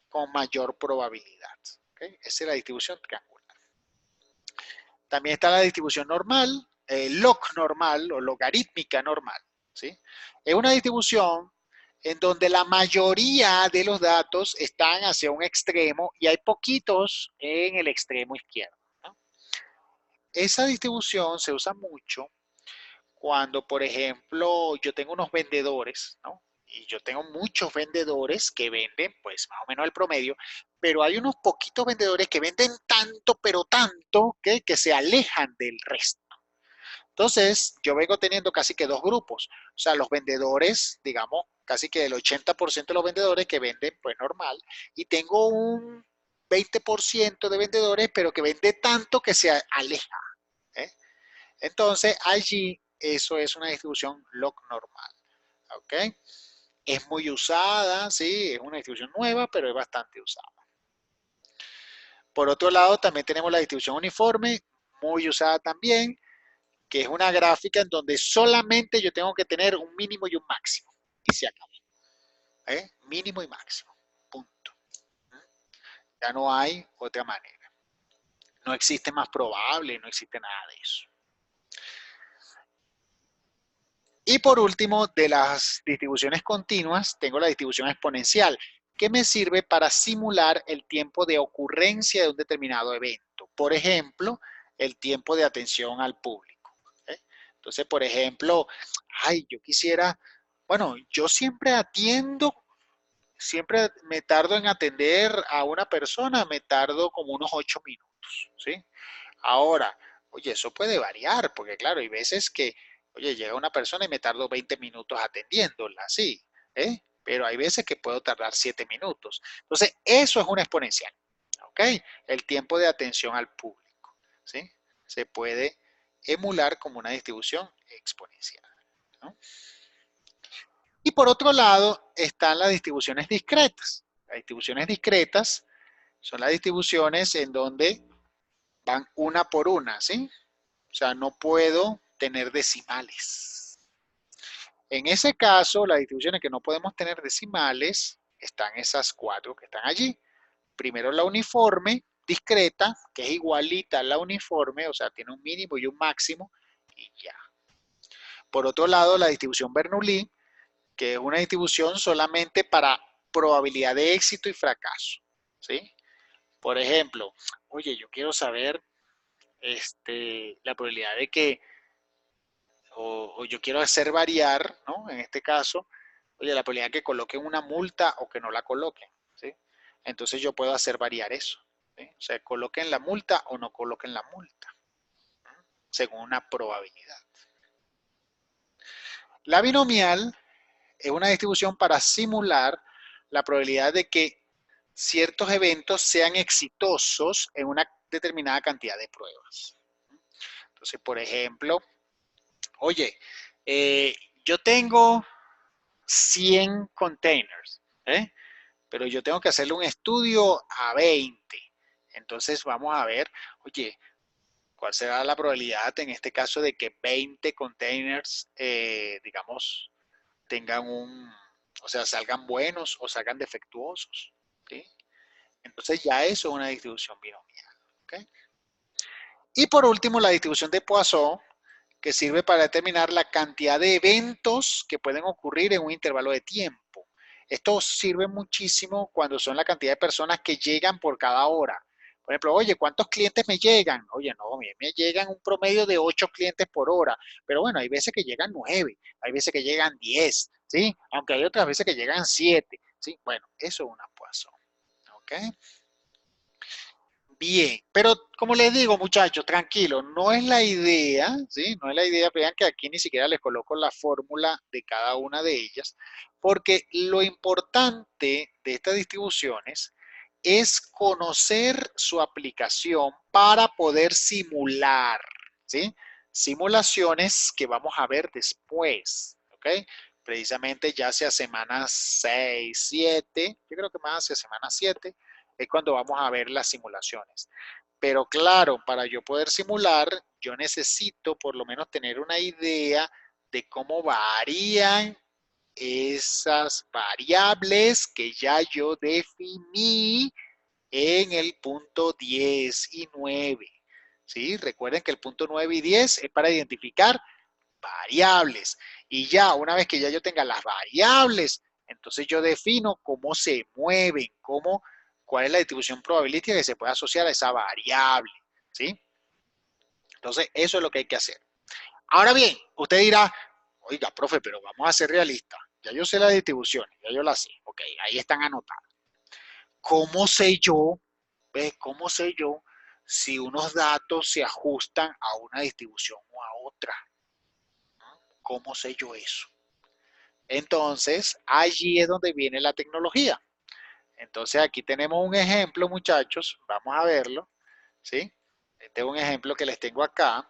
con mayor probabilidad. ¿Okay? Esa es la distribución triangular. También está la distribución normal, log normal o logarítmica normal. ¿Sí? Es una distribución en donde la mayoría de los datos están hacia un extremo y hay poquitos en el extremo izquierdo, ¿no? Esa distribución se usa mucho cuando, por ejemplo, yo tengo unos vendedores, ¿no? Y yo tengo muchos vendedores que venden, pues, más o menos el promedio, pero hay unos poquitos vendedores que venden tanto, pero tanto, que se alejan del resto. Entonces, yo vengo teniendo casi que dos grupos. O sea, los vendedores, digamos, casi que el 80% de los vendedores que venden, pues, normal. Y tengo un 20% de vendedores, pero que vende tanto que se aleja, ¿eh? Entonces, allí eso es una distribución log normal. ¿Ok? Es muy usada, sí, es una distribución nueva, pero es bastante usada. Por otro lado, también tenemos la distribución uniforme, muy usada también, que es una gráfica en donde solamente yo tengo que tener un mínimo y un máximo. Y se acabó. Mínimo y máximo. Punto. Ya no hay otra manera. No existe más probable, no existe nada de eso. Y por último, de las distribuciones continuas, tengo la distribución exponencial, que me sirve para simular el tiempo de ocurrencia de un determinado evento. Por ejemplo, el tiempo de atención al público. ¿Eh? Entonces, por ejemplo, yo quisiera, bueno, yo siempre atiendo, siempre me tardo en atender a una persona, me tardo como unos 8 minutos, ¿sí? Ahora, oye, eso puede variar, porque claro, hay veces que, oye, llega una persona y me tardo 20 minutos atendiéndola, sí, ¿eh? Pero hay veces que puedo tardar 7 minutos. Entonces, eso es una exponencial, ¿ok? El tiempo de atención al público, ¿sí? Se puede emular como una distribución exponencial, ¿no? Y por otro lado, están las distribuciones discretas. Las distribuciones discretas son las distribuciones en donde van una por una, ¿sí? O sea, no puedo tener decimales. En ese caso, las distribuciones que no podemos tener decimales están esas cuatro que están allí. Primero la uniforme, discreta, que es igualita a la uniforme, o sea, tiene un mínimo y un máximo, y ya. Por otro lado, la distribución Bernoulli, que es una distribución solamente para probabilidad de éxito y fracaso, ¿sí? Por ejemplo, oye, yo quiero saber la probabilidad de que o yo quiero hacer variar, ¿no? En este caso, oye, la probabilidad de que coloquen una multa o que no la coloquen, ¿sí? Entonces yo puedo hacer variar eso, ¿sí? O sea, coloquen la multa o no coloquen la multa, ¿sí? Según una probabilidad. La binomial es una distribución para simular la probabilidad de que ciertos eventos sean exitosos en una determinada cantidad de pruebas. Entonces, por ejemplo, Oye, yo tengo 100 containers, ¿eh? Pero yo tengo que hacerle un estudio a 20. Entonces vamos a ver, oye, ¿cuál será la probabilidad en este caso de que 20 containers, digamos, tengan o sea, salgan buenos o salgan defectuosos? ¿Sí? Entonces ya eso es una distribución binomial. ¿Okay? Y por último, la distribución de Poisson, que sirve para determinar la cantidad de eventos que pueden ocurrir en un intervalo de tiempo. Esto sirve muchísimo cuando son la cantidad de personas que llegan por cada hora. Por ejemplo, oye, ¿cuántos clientes me llegan? Oye, no, me llegan un promedio de 8 clientes por hora. Pero bueno, hay veces que llegan 9, hay veces que llegan 10, ¿sí? Aunque hay otras veces que llegan 7, ¿sí? Bueno, eso es una Poisson, ¿ok? Bien, pero como les digo, muchachos, tranquilo, no es la idea, ¿sí? No es la idea, vean que aquí ni siquiera les coloco la fórmula de cada una de ellas, porque lo importante de estas distribuciones es conocer su aplicación para poder simular, ¿sí? Simulaciones que vamos a ver después, ¿ok? Precisamente ya sea semanas 6, 7, yo creo que más hacia semana 7, es cuando vamos a ver las simulaciones. Pero claro, para yo poder simular, yo necesito por lo menos tener una idea de cómo varían esas variables que ya yo definí en el punto 10 y 9. ¿Sí? Recuerden que el punto 9 y 10 es para identificar variables. Y ya una vez que ya yo tenga las variables, entonces yo defino cómo se mueven, cuál es la distribución probabilística que se puede asociar a esa variable. ¿Sí? Entonces, eso es lo que hay que hacer. Ahora bien, usted dirá, oiga, profe, pero vamos a ser realistas. Ya yo sé las distribuciones, ya yo las sé. Ok, ahí están anotadas. ¿Cómo sé yo? ¿Ves? ¿Cómo sé yo si unos datos se ajustan a una distribución o a otra? ¿Cómo sé yo eso? Entonces, allí es donde viene la tecnología. Entonces, aquí tenemos un ejemplo, muchachos. Vamos a verlo. ¿Sí? Este es un ejemplo que les tengo acá.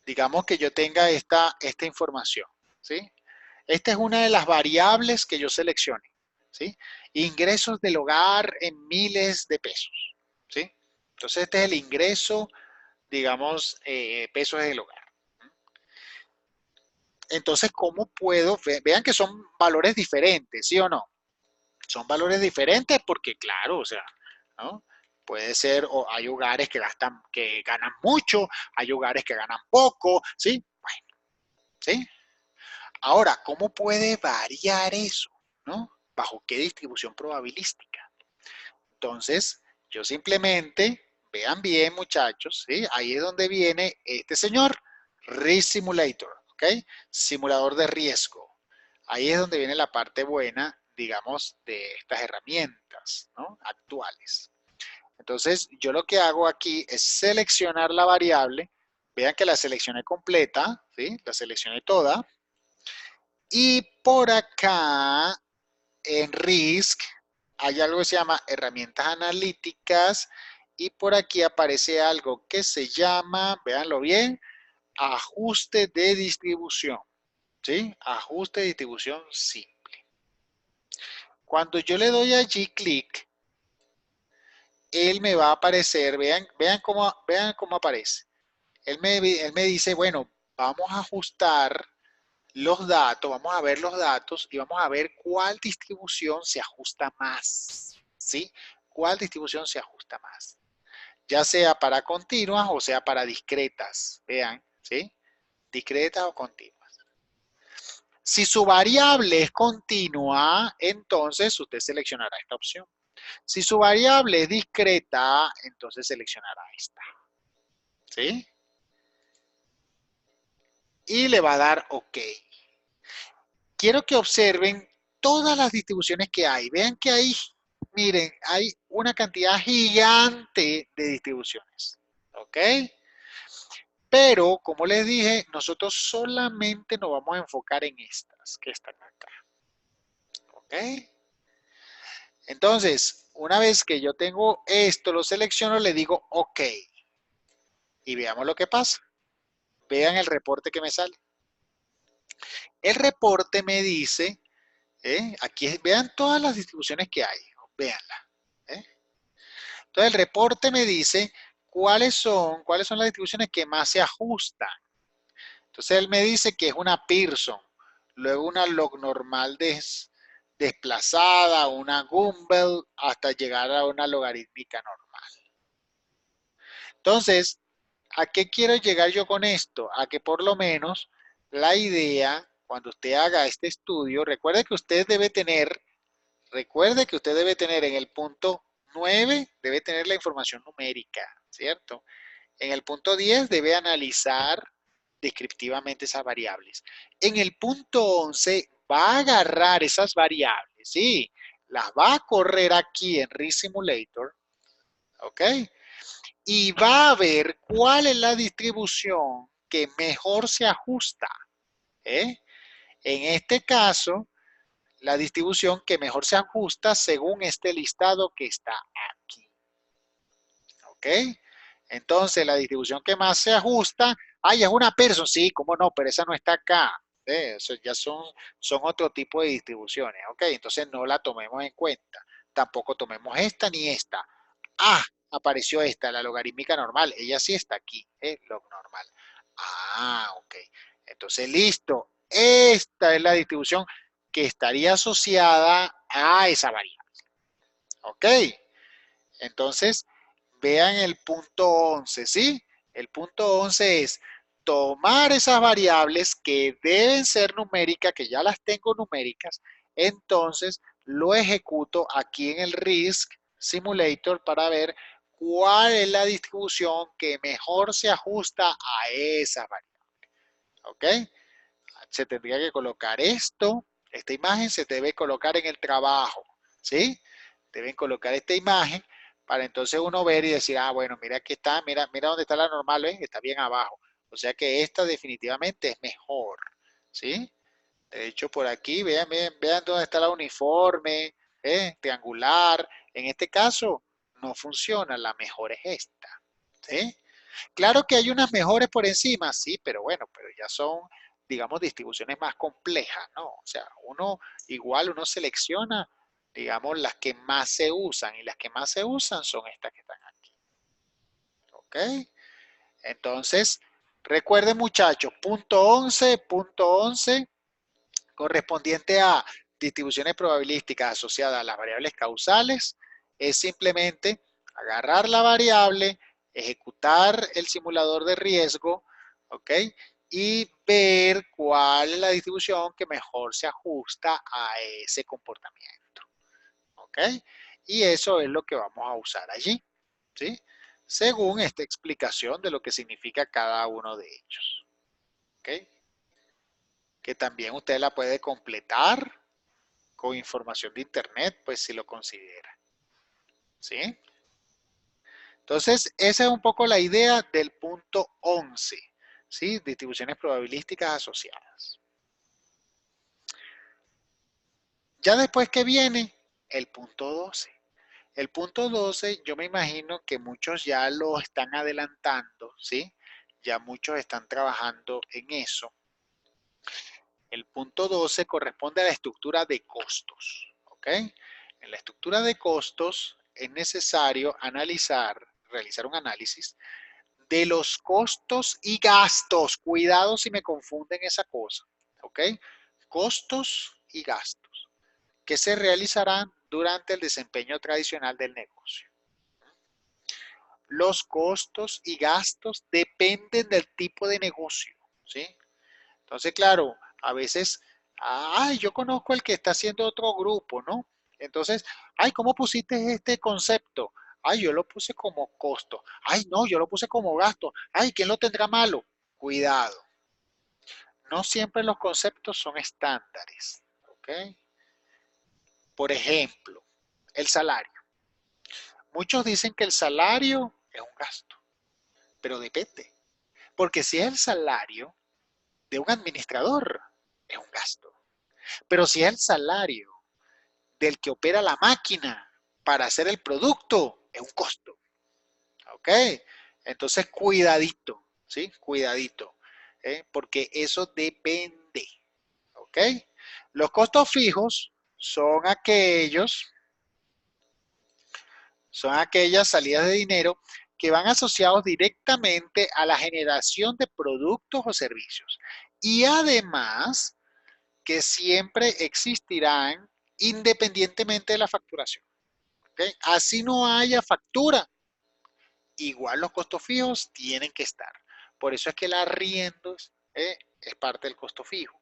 Digamos que yo tenga esta información. ¿Sí? Esta es una de las variables que yo seleccioné. ¿Sí? Ingresos del hogar en miles de pesos. ¿Sí? Entonces, este es el ingreso, digamos, pesos del hogar. Entonces, ¿cómo puedo? Vean que son valores diferentes, ¿sí o no? Son valores diferentes porque, claro, o sea, ¿no? Puede ser, o hay hogares que ganan mucho, hay hogares que ganan poco, ¿sí? Bueno, ¿sí? Ahora, ¿cómo puede variar eso? ¿No? ¿Bajo qué distribución probabilística? Entonces, yo simplemente, vean bien, muchachos, ¿sí? Ahí es donde viene este señor, Risk Simulator, ¿ok? Simulador de riesgo. Ahí es donde viene la parte buena, digamos, de estas herramientas, ¿no? Actuales. Entonces, yo lo que hago aquí es seleccionar la variable. Vean que la seleccioné completa, ¿sí? La seleccioné toda. Y por acá, en Risk, hay algo que se llama herramientas analíticas. Y por aquí aparece algo que se llama, véanlo bien, ajuste de distribución. ¿Sí? Ajuste de distribución simple. Cuando yo le doy allí clic, él me va a aparecer, vean cómo aparece. Él me dice, bueno, vamos a ajustar los datos, vamos a ver los datos y vamos a ver cuál distribución se ajusta más. ¿Sí? ¿Cuál distribución se ajusta más? Ya sea para continuas o sea para discretas. Vean, ¿sí? Discretas o continuas. Si su variable es continua, entonces usted seleccionará esta opción. Si su variable es discreta, entonces seleccionará esta. ¿Sí? Y le va a dar OK. Quiero que observen todas las distribuciones que hay. Vean que hay, miren, hay una cantidad gigante de distribuciones. ¿Ok? Pero, como les dije, nosotros solamente nos vamos a enfocar en estas que están acá. ¿Ok? Entonces, una vez que yo tengo esto, lo selecciono, le digo OK. Y veamos lo que pasa. Vean el reporte que me sale. El reporte me dice, aquí vean todas las distribuciones que hay, véanlas. Entonces el reporte me dice cuáles son las distribuciones que más se ajustan. Entonces él me dice que es una Pearson, luego una log normal desplazada, una Gumbel, hasta llegar a una logarítmica normal. Entonces, ¿a qué quiero llegar yo con esto? A que por lo menos la idea, cuando usted haga este estudio, recuerde que usted debe tener en el punto 9, debe tener la información numérica, ¿cierto? En el punto 10 debe analizar descriptivamente esas variables. En el punto 11 va a agarrar esas variables, ¿sí? Las va a correr aquí en ReSimulator, ¿ok? Y va a ver cuál es la distribución que mejor se ajusta, ¿eh? En este caso, la distribución que mejor se ajusta según este listado que está aquí. ¿Ok? Entonces, la distribución que más se ajusta, es una Pearson, sí, cómo no, pero esa no está acá. Eso ya son otro tipo de distribuciones, ¿ok? Entonces no la tomemos en cuenta. Tampoco tomemos esta ni esta. Apareció esta, la logarítmica normal. Ella sí está aquí, log normal. Ok. Entonces, listo. Esta es la distribución que estaría asociada a esa variable. ¿Ok? Entonces, vean el punto 11, ¿sí? El punto 11 es tomar esas variables que deben ser numéricas, que ya las tengo numéricas, entonces lo ejecuto aquí en el RISC Simulator para ver cuál es la distribución que mejor se ajusta a esa variable. ¿Ok? Se tendría que colocar esto, esta imagen se debe colocar en el trabajo, ¿sí? Deben colocar esta imagen para entonces uno ver y decir, bueno, mira aquí está, mira dónde está la normal, ¿ven? Está bien abajo. O sea que esta definitivamente es mejor, ¿sí? De hecho, por aquí, vean dónde está la uniforme, triangular. En este caso, no funciona, la mejor es esta, ¿sí? Claro que hay unas mejores por encima, sí, pero bueno, pero ya son, digamos, distribuciones más complejas, ¿no? O sea, uno selecciona, digamos, las que más se usan y las que más se usan son estas que están aquí. ¿Ok? Entonces, recuerden muchachos, punto 11, correspondiente a distribuciones probabilísticas asociadas a las variables causales, es simplemente agarrar la variable, ejecutar el simulador de riesgo, ¿ok? Y ver cuál es la distribución que mejor se ajusta a ese comportamiento, ¿ok? Y eso es lo que vamos a usar allí, ¿sí? Según esta explicación de lo que significa cada uno de ellos, ¿ok? Que también usted la puede completar con información de internet, pues si lo considera, ¿sí? Entonces, esa es un poco la idea del punto 11, ¿sí? Distribuciones probabilísticas asociadas. Ya después que viene el punto 12. El punto 12, yo me imagino que muchos ya lo están adelantando, ¿sí? Ya muchos están trabajando en eso. El punto 12 corresponde a la estructura de costos, ¿ok? En la estructura de costos es necesario realizar un análisis de los costos y gastos. Cuidado si me confunden esa cosa, ¿ok? Costos y gastos que se realizarán durante el desempeño tradicional del negocio. Los costos y gastos dependen del tipo de negocio, ¿sí? Entonces, claro, a veces, yo conozco el que está haciendo otro grupo, ¿no? Entonces, ¿cómo pusiste este concepto? Yo lo puse como costo. No, yo lo puse como gasto. ¿Quién lo tendrá malo? Cuidado. No siempre los conceptos son estándares, ¿ok? Por ejemplo, el salario. Muchos dicen que el salario es un gasto, pero depende. Porque si es el salario de un administrador, es un gasto. Pero si es el salario del que opera la máquina para hacer el producto, es un costo. ¿Ok? Entonces, cuidadito, ¿sí? Cuidadito. porque eso depende, ¿ok? Los costos fijos son aquellas salidas de dinero que van asociados directamente a la generación de productos o servicios. Y además que siempre existirán independientemente de la facturación. ¿Okay? Así no haya factura, igual los costos fijos tienen que estar. Por eso es que el arriendo es parte del costo fijo.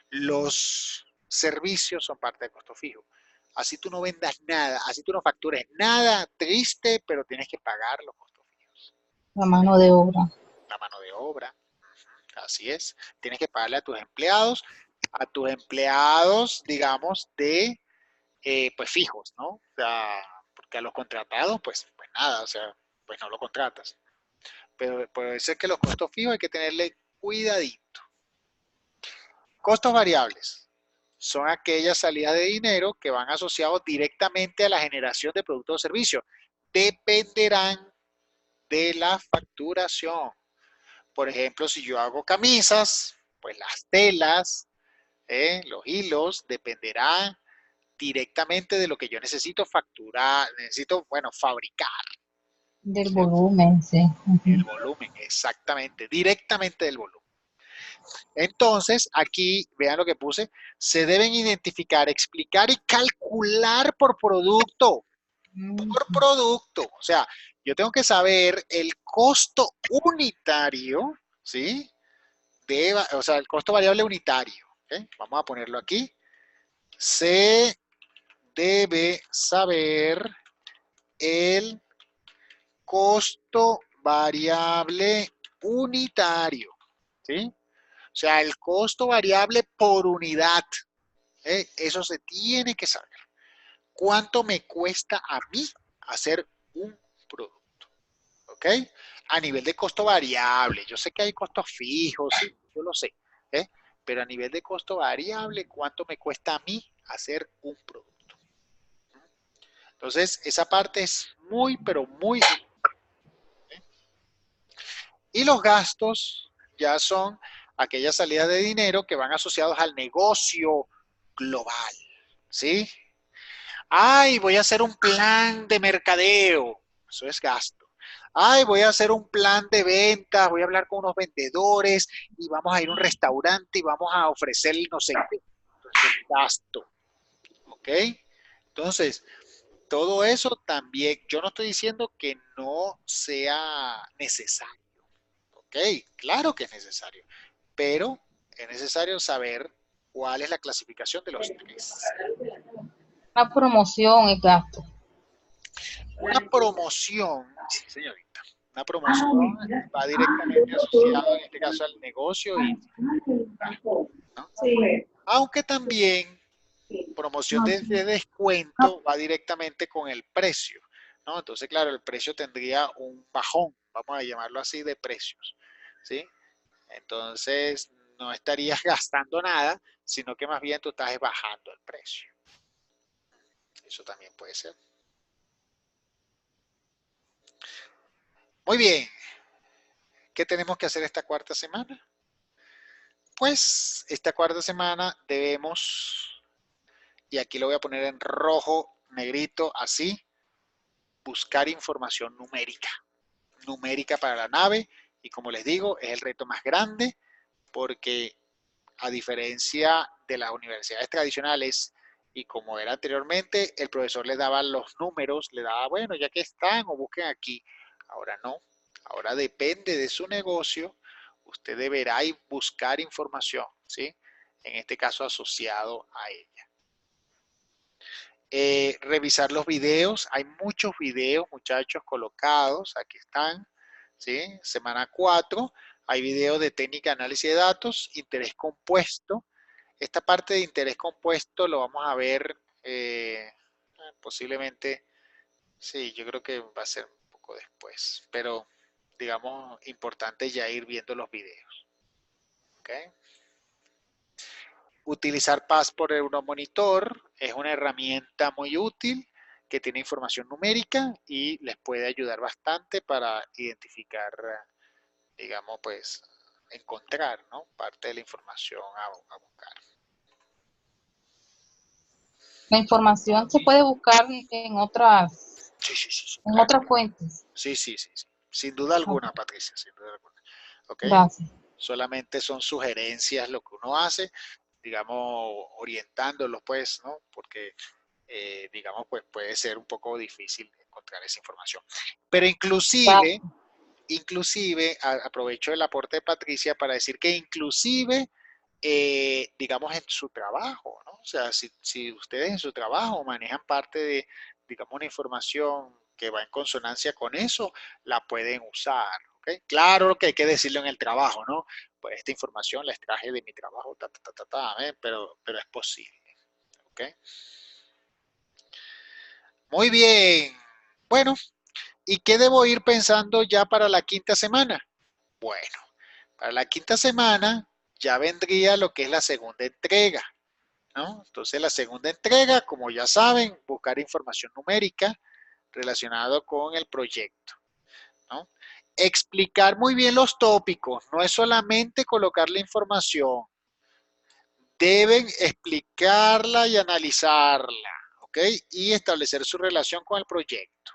Los servicios son parte del costo fijo. Así tú no vendas nada, así tú no factures nada, triste, pero tienes que pagar los costos fijos.
La mano de obra.
La mano de obra, así es. Tienes que pagarle a tus empleados, digamos, pues fijos, ¿no? O sea, porque a los contratados, pues nada, o sea, pues no lo contratas. Pero puede ser que los costos fijos hay que tenerle cuidadito. Costos variables son aquellas salidas de dinero que van asociados directamente a la generación de productos o servicios. Dependerán de la facturación. Por ejemplo, si yo hago camisas, pues las telas, los hilos, dependerán directamente de lo que yo necesito facturar, fabricar.
Del
¿Cierto?
volumen, sí.
El volumen, exactamente, directamente del volumen. Entonces, aquí, vean lo que puse, se deben identificar, explicar y calcular por producto. Por producto. O sea, yo tengo que saber el costo unitario, ¿sí? O sea, el costo variable unitario. ¿Okay? Vamos a ponerlo aquí. Se debe saber el costo variable unitario, ¿sí? O sea, el costo variable por unidad. Eso se tiene que saber. ¿Cuánto me cuesta a mí hacer un producto? ¿Ok? A nivel de costo variable. Yo sé que hay costos fijos, sí, yo lo sé. Pero a nivel de costo variable, ¿cuánto me cuesta a mí hacer un producto? Entonces, esa parte es muy, pero muy importante. Y los gastos ya son aquellas salidas de dinero que van asociados al negocio global, ¿sí? Ay, voy a hacer un plan de mercadeo, eso es gasto. Ay, voy a hacer un plan de ventas, voy a hablar con unos vendedores y vamos a ir a un restaurante y vamos a ofrecer no sé qué. Eso es gasto, ¿ok? Entonces, todo eso también, yo no estoy diciendo que no sea necesario. Ok, claro que es necesario, pero es necesario saber cuál es la clasificación de los tres.
La promoción es gasto.
Una promoción, sí señorita, una promoción va directamente asociado en este caso al negocio y ¿no? Aunque también promoción de descuento va directamente con el precio, ¿no? Entonces, claro, el precio tendría un bajón, vamos a llamarlo así, de precios, ¿sí? Entonces, no estarías gastando nada, sino que más bien tú estás bajando el precio. Eso también puede ser. Muy bien. ¿Qué tenemos que hacer esta cuarta semana? Pues esta cuarta semana debemos, y aquí lo voy a poner en rojo, negrito, así, buscar información numérica. Numérica para la nave. Y como les digo, es el reto más grande porque a diferencia de las universidades tradicionales y como era anteriormente, el profesor les daba los números, le daba, bueno, ya que están o busquen aquí. Ahora no, ahora depende de su negocio, usted deberá buscar información, ¿sí? En este caso asociado a ella. Revisar los videos, hay muchos videos, muchachos, colocados, aquí están, ¿sí? Semana 4, hay videos de técnica de análisis de datos, interés compuesto. Esta parte de interés compuesto lo vamos a ver posiblemente, sí, yo creo que va a ser un poco después, pero digamos importante ya ir viendo los videos. ¿Okay? Utilizar Passport Euromonitor es una herramienta muy útil que tiene información numérica y les puede ayudar bastante para identificar, digamos, pues, encontrar, ¿no? Parte de la información a buscar.
La información se puede buscar en otras,
Sí, sí, sí, sí,
en
claro.
otras fuentes.
Sí, sí, sí, sí. Sin duda alguna,
Ok,
Patricia, sin duda alguna. ¿Ok?
gracias.
Solamente son sugerencias lo que uno hace, digamos, orientándolos, pues, ¿no? Porque, digamos, pues puede ser un poco difícil encontrar esa información. Pero inclusive,
Gracias.
aprovecho el aporte de Patricia para decir que inclusive, digamos, en su trabajo, ¿no? O sea, si ustedes en su trabajo manejan parte de, digamos, una información que va en consonancia con eso, la pueden usar, ¿ok? Claro que hay que decirlo en el trabajo, ¿no? Pues esta información la extraje de mi trabajo, pero es posible, ¿ok? Muy bien. Bueno, ¿y qué debo ir pensando ya para la quinta semana? Bueno, para la quinta semana ya vendría lo que es la segunda entrega, ¿no? Entonces la segunda entrega, como ya saben, buscar información numérica relacionada con el proyecto, ¿no? Explicar muy bien los tópicos, no es solamente colocar la información, deben explicarla y analizarla, ¿ok? Y establecer su relación con el proyecto.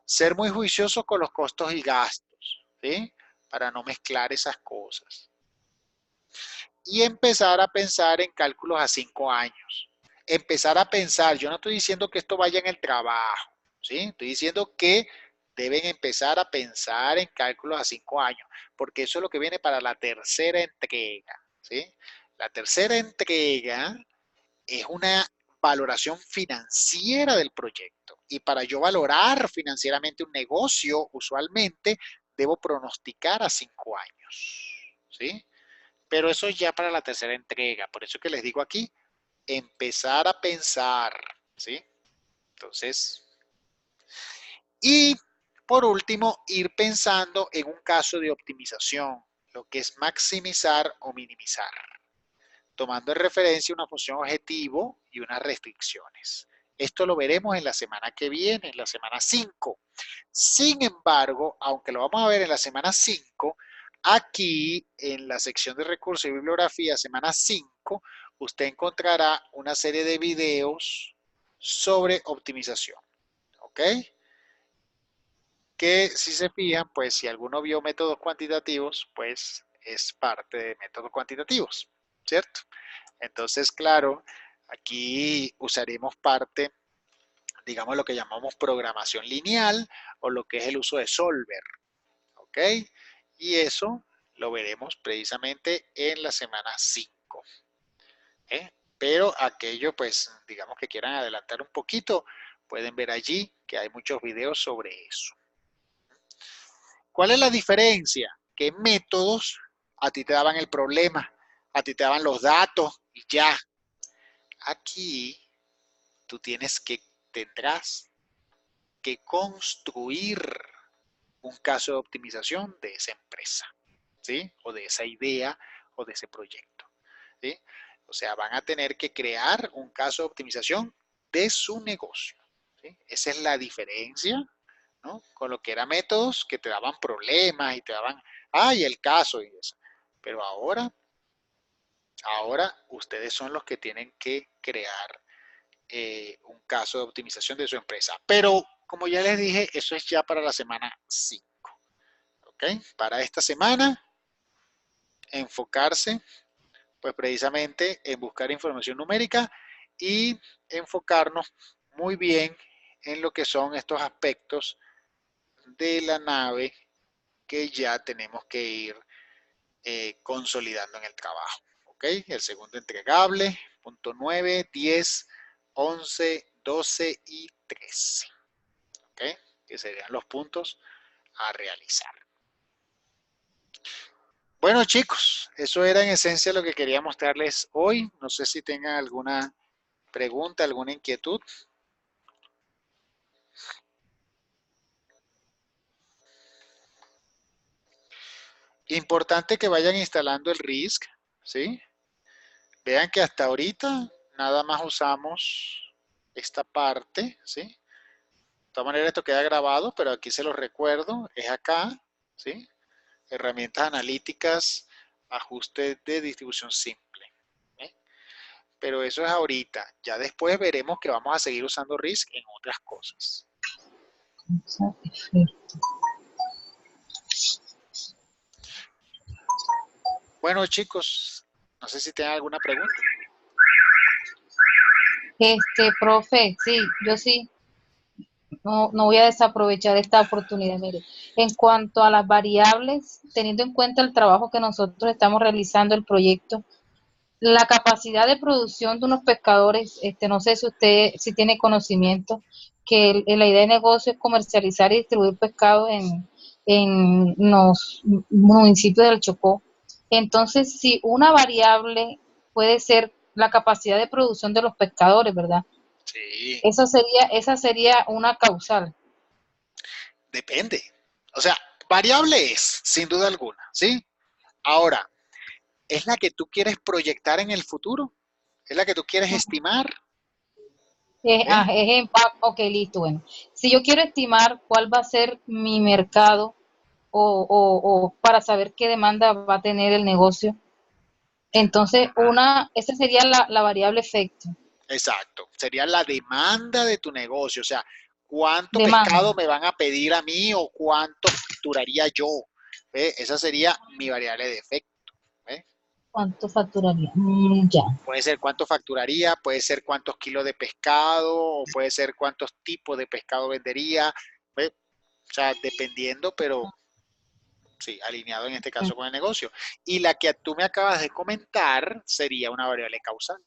Ser muy juicioso con los costos y gastos, ¿sí? Para no mezclar esas cosas. Y empezar a pensar en cálculos a 5 años. Empezar a pensar, yo no estoy diciendo que esto vaya en el trabajo, ¿sí? Estoy diciendo que deben empezar a pensar en cálculos a 5 años, porque eso es lo que viene para la tercera entrega, ¿sí? La tercera entrega es una valoración financiera del proyecto. Y para yo valorar financieramente un negocio, usualmente debo pronosticar a 5 años, ¿sí? Pero eso es ya para la tercera entrega. Por eso que les digo aquí, empezar a pensar, ¿sí? Entonces, y por último, ir pensando en un caso de optimización, lo que es maximizar o minimizar, tomando en referencia una función objetivo y unas restricciones. Esto lo veremos en la semana que viene, en la semana 5. Sin embargo, aunque lo vamos a ver en la semana 5, aquí en la sección de recursos y bibliografía, semana 5, usted encontrará una serie de videos sobre optimización. ¿Ok? Que si se fijan, pues si alguno vio métodos cuantitativos, pues es parte de métodos cuantitativos, ¿cierto? Entonces, claro, aquí usaremos parte, digamos, lo que llamamos programación lineal o lo que es el uso de Solver, ¿ok? Y eso lo veremos precisamente en la semana 5, ¿eh? Pero aquello, pues, digamos que quieran adelantar un poquito, pueden ver allí que hay muchos videos sobre eso. ¿Cuál es la diferencia? Que métodos a ti te daban el problema, a ti te daban los datos y ya. Aquí tú tendrás que construir un caso de optimización de esa empresa, ¿sí? O de esa idea o de ese proyecto, ¿sí? O sea, van a tener que crear un caso de optimización de su negocio, ¿sí? Esa es la diferencia, ¿no? Con lo que eran métodos que te daban problemas y te daban, ay, el caso y eso. Pero ahora ustedes son los que tienen que crear un caso de optimización de su empresa. Pero como ya les dije, eso es ya para la semana 5. ¿Ok? Para esta semana, enfocarse pues precisamente en buscar información numérica y enfocarnos muy bien en lo que son estos aspectos de la nave que ya tenemos que ir consolidando en el trabajo. ¿Ok? El segundo entregable, punto 9, 10, 11, 12 y 13. ¿Ok? Que serían los puntos a realizar. Bueno, chicos, eso era en esencia lo que quería mostrarles hoy. No sé si tengan alguna pregunta, alguna inquietud. Importante que vayan instalando el RISC, ¿sí? Vean que hasta ahorita nada más usamos esta parte, ¿sí? De todas maneras esto queda grabado, pero aquí se los recuerdo, es acá, ¿sí? herramientas analíticas, ajustes de distribución simple. ¿Eh? Pero eso es ahorita. Ya después veremos que vamos a seguir usando RISC en otras cosas. Bueno, chicos, no sé si tienen alguna pregunta.
Profe, sí, yo sí. No voy a desaprovechar esta oportunidad. Mire, en cuanto a las variables, teniendo en cuenta el trabajo que nosotros estamos realizando, el proyecto, la capacidad de producción de unos pescadores, no sé si usted si tiene conocimiento, que la idea de negocio es comercializar y distribuir pescado en los municipios del Chocó. Entonces, si una variable puede ser la capacidad de producción de los pescadores, ¿verdad?
Sí.
Esa sería una causal.
Depende. O sea, variable es, sin duda alguna, ¿sí? Ahora, ¿es la que tú quieres proyectar en el futuro? ¿Es la que tú quieres estimar?
Ok, listo, bueno. Si yo quiero estimar cuál va a ser mi mercado o para saber qué demanda va a tener el negocio, entonces esa sería la variable efecto.
Exacto. Sería la demanda de tu negocio. O sea, ¿cuánto
Demanda.
pescado me van a pedir a mí o cuánto facturaría yo? ¿Ve? Esa sería mi variable de efecto. ¿Ve?
¿Cuánto facturaría? Ya.
Puede ser cuánto facturaría, puede ser cuántos kilos de pescado, o puede ser cuántos tipos de pescado vendería. ¿Ve? O sea, dependiendo, pero sí, alineado en este caso con el negocio. Y la que tú me acabas de comentar sería una variable causal.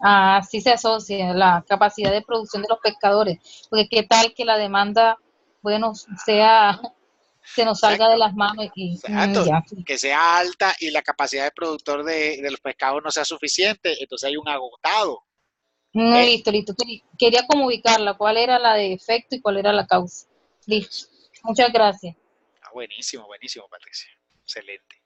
Así se asocia la capacidad de producción de los pescadores, porque qué tal que la demanda, bueno, se nos salga de
Exacto.
las manos y
Exacto.
ya. Sí.
Que sea alta y la capacidad de productor de los pescados no sea suficiente, entonces hay un agotado.
No,
¿Eh?
listo. Quería como ubicarla, cuál era la de efecto y cuál era la causa. Listo.
Eso.
Muchas gracias.
Buenísimo, buenísimo, Patricia. Excelente.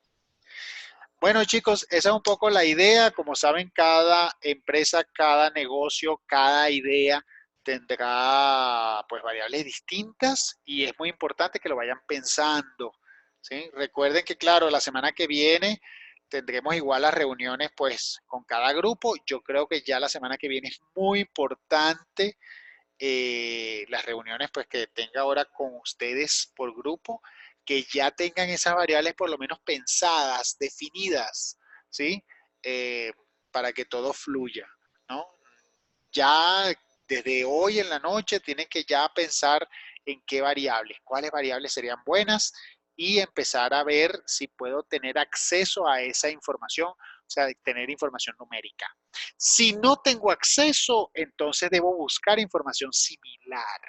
Bueno, chicos, esa es un poco la idea. Como saben, cada empresa, cada negocio, cada idea tendrá pues variables distintas y es muy importante que lo vayan pensando, ¿sí? Recuerden que, claro, la semana que viene tendremos igual las reuniones pues con cada grupo. Yo creo que ya la semana que viene es muy importante las reuniones pues que tenga ahora con ustedes por grupo, que ya tengan esas variables por lo menos pensadas, definidas, ¿sí? Eh, para que todo fluya, ¿no? Ya desde hoy en la noche tienen que ya pensar en qué variables, cuáles variables serían buenas y empezar a ver si puedo tener acceso a esa información, o sea, tener información numérica. Si no tengo acceso, entonces debo buscar información similar,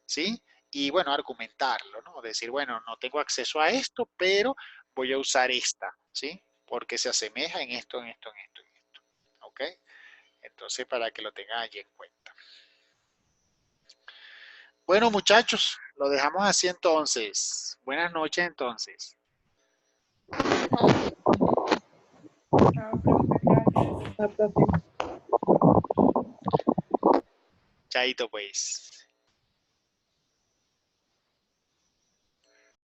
¿sí? Y bueno, argumentarlo, ¿no? Decir, bueno, no tengo acceso a esto, pero voy a usar esta, ¿sí? Porque se asemeja en esto, en esto, en esto, en esto. ¿Ok? Entonces, para que lo tengan allí en cuenta. Bueno, muchachos, lo dejamos así entonces. Buenas noches entonces.
Chao, profe, gracias.
Chaito, pues.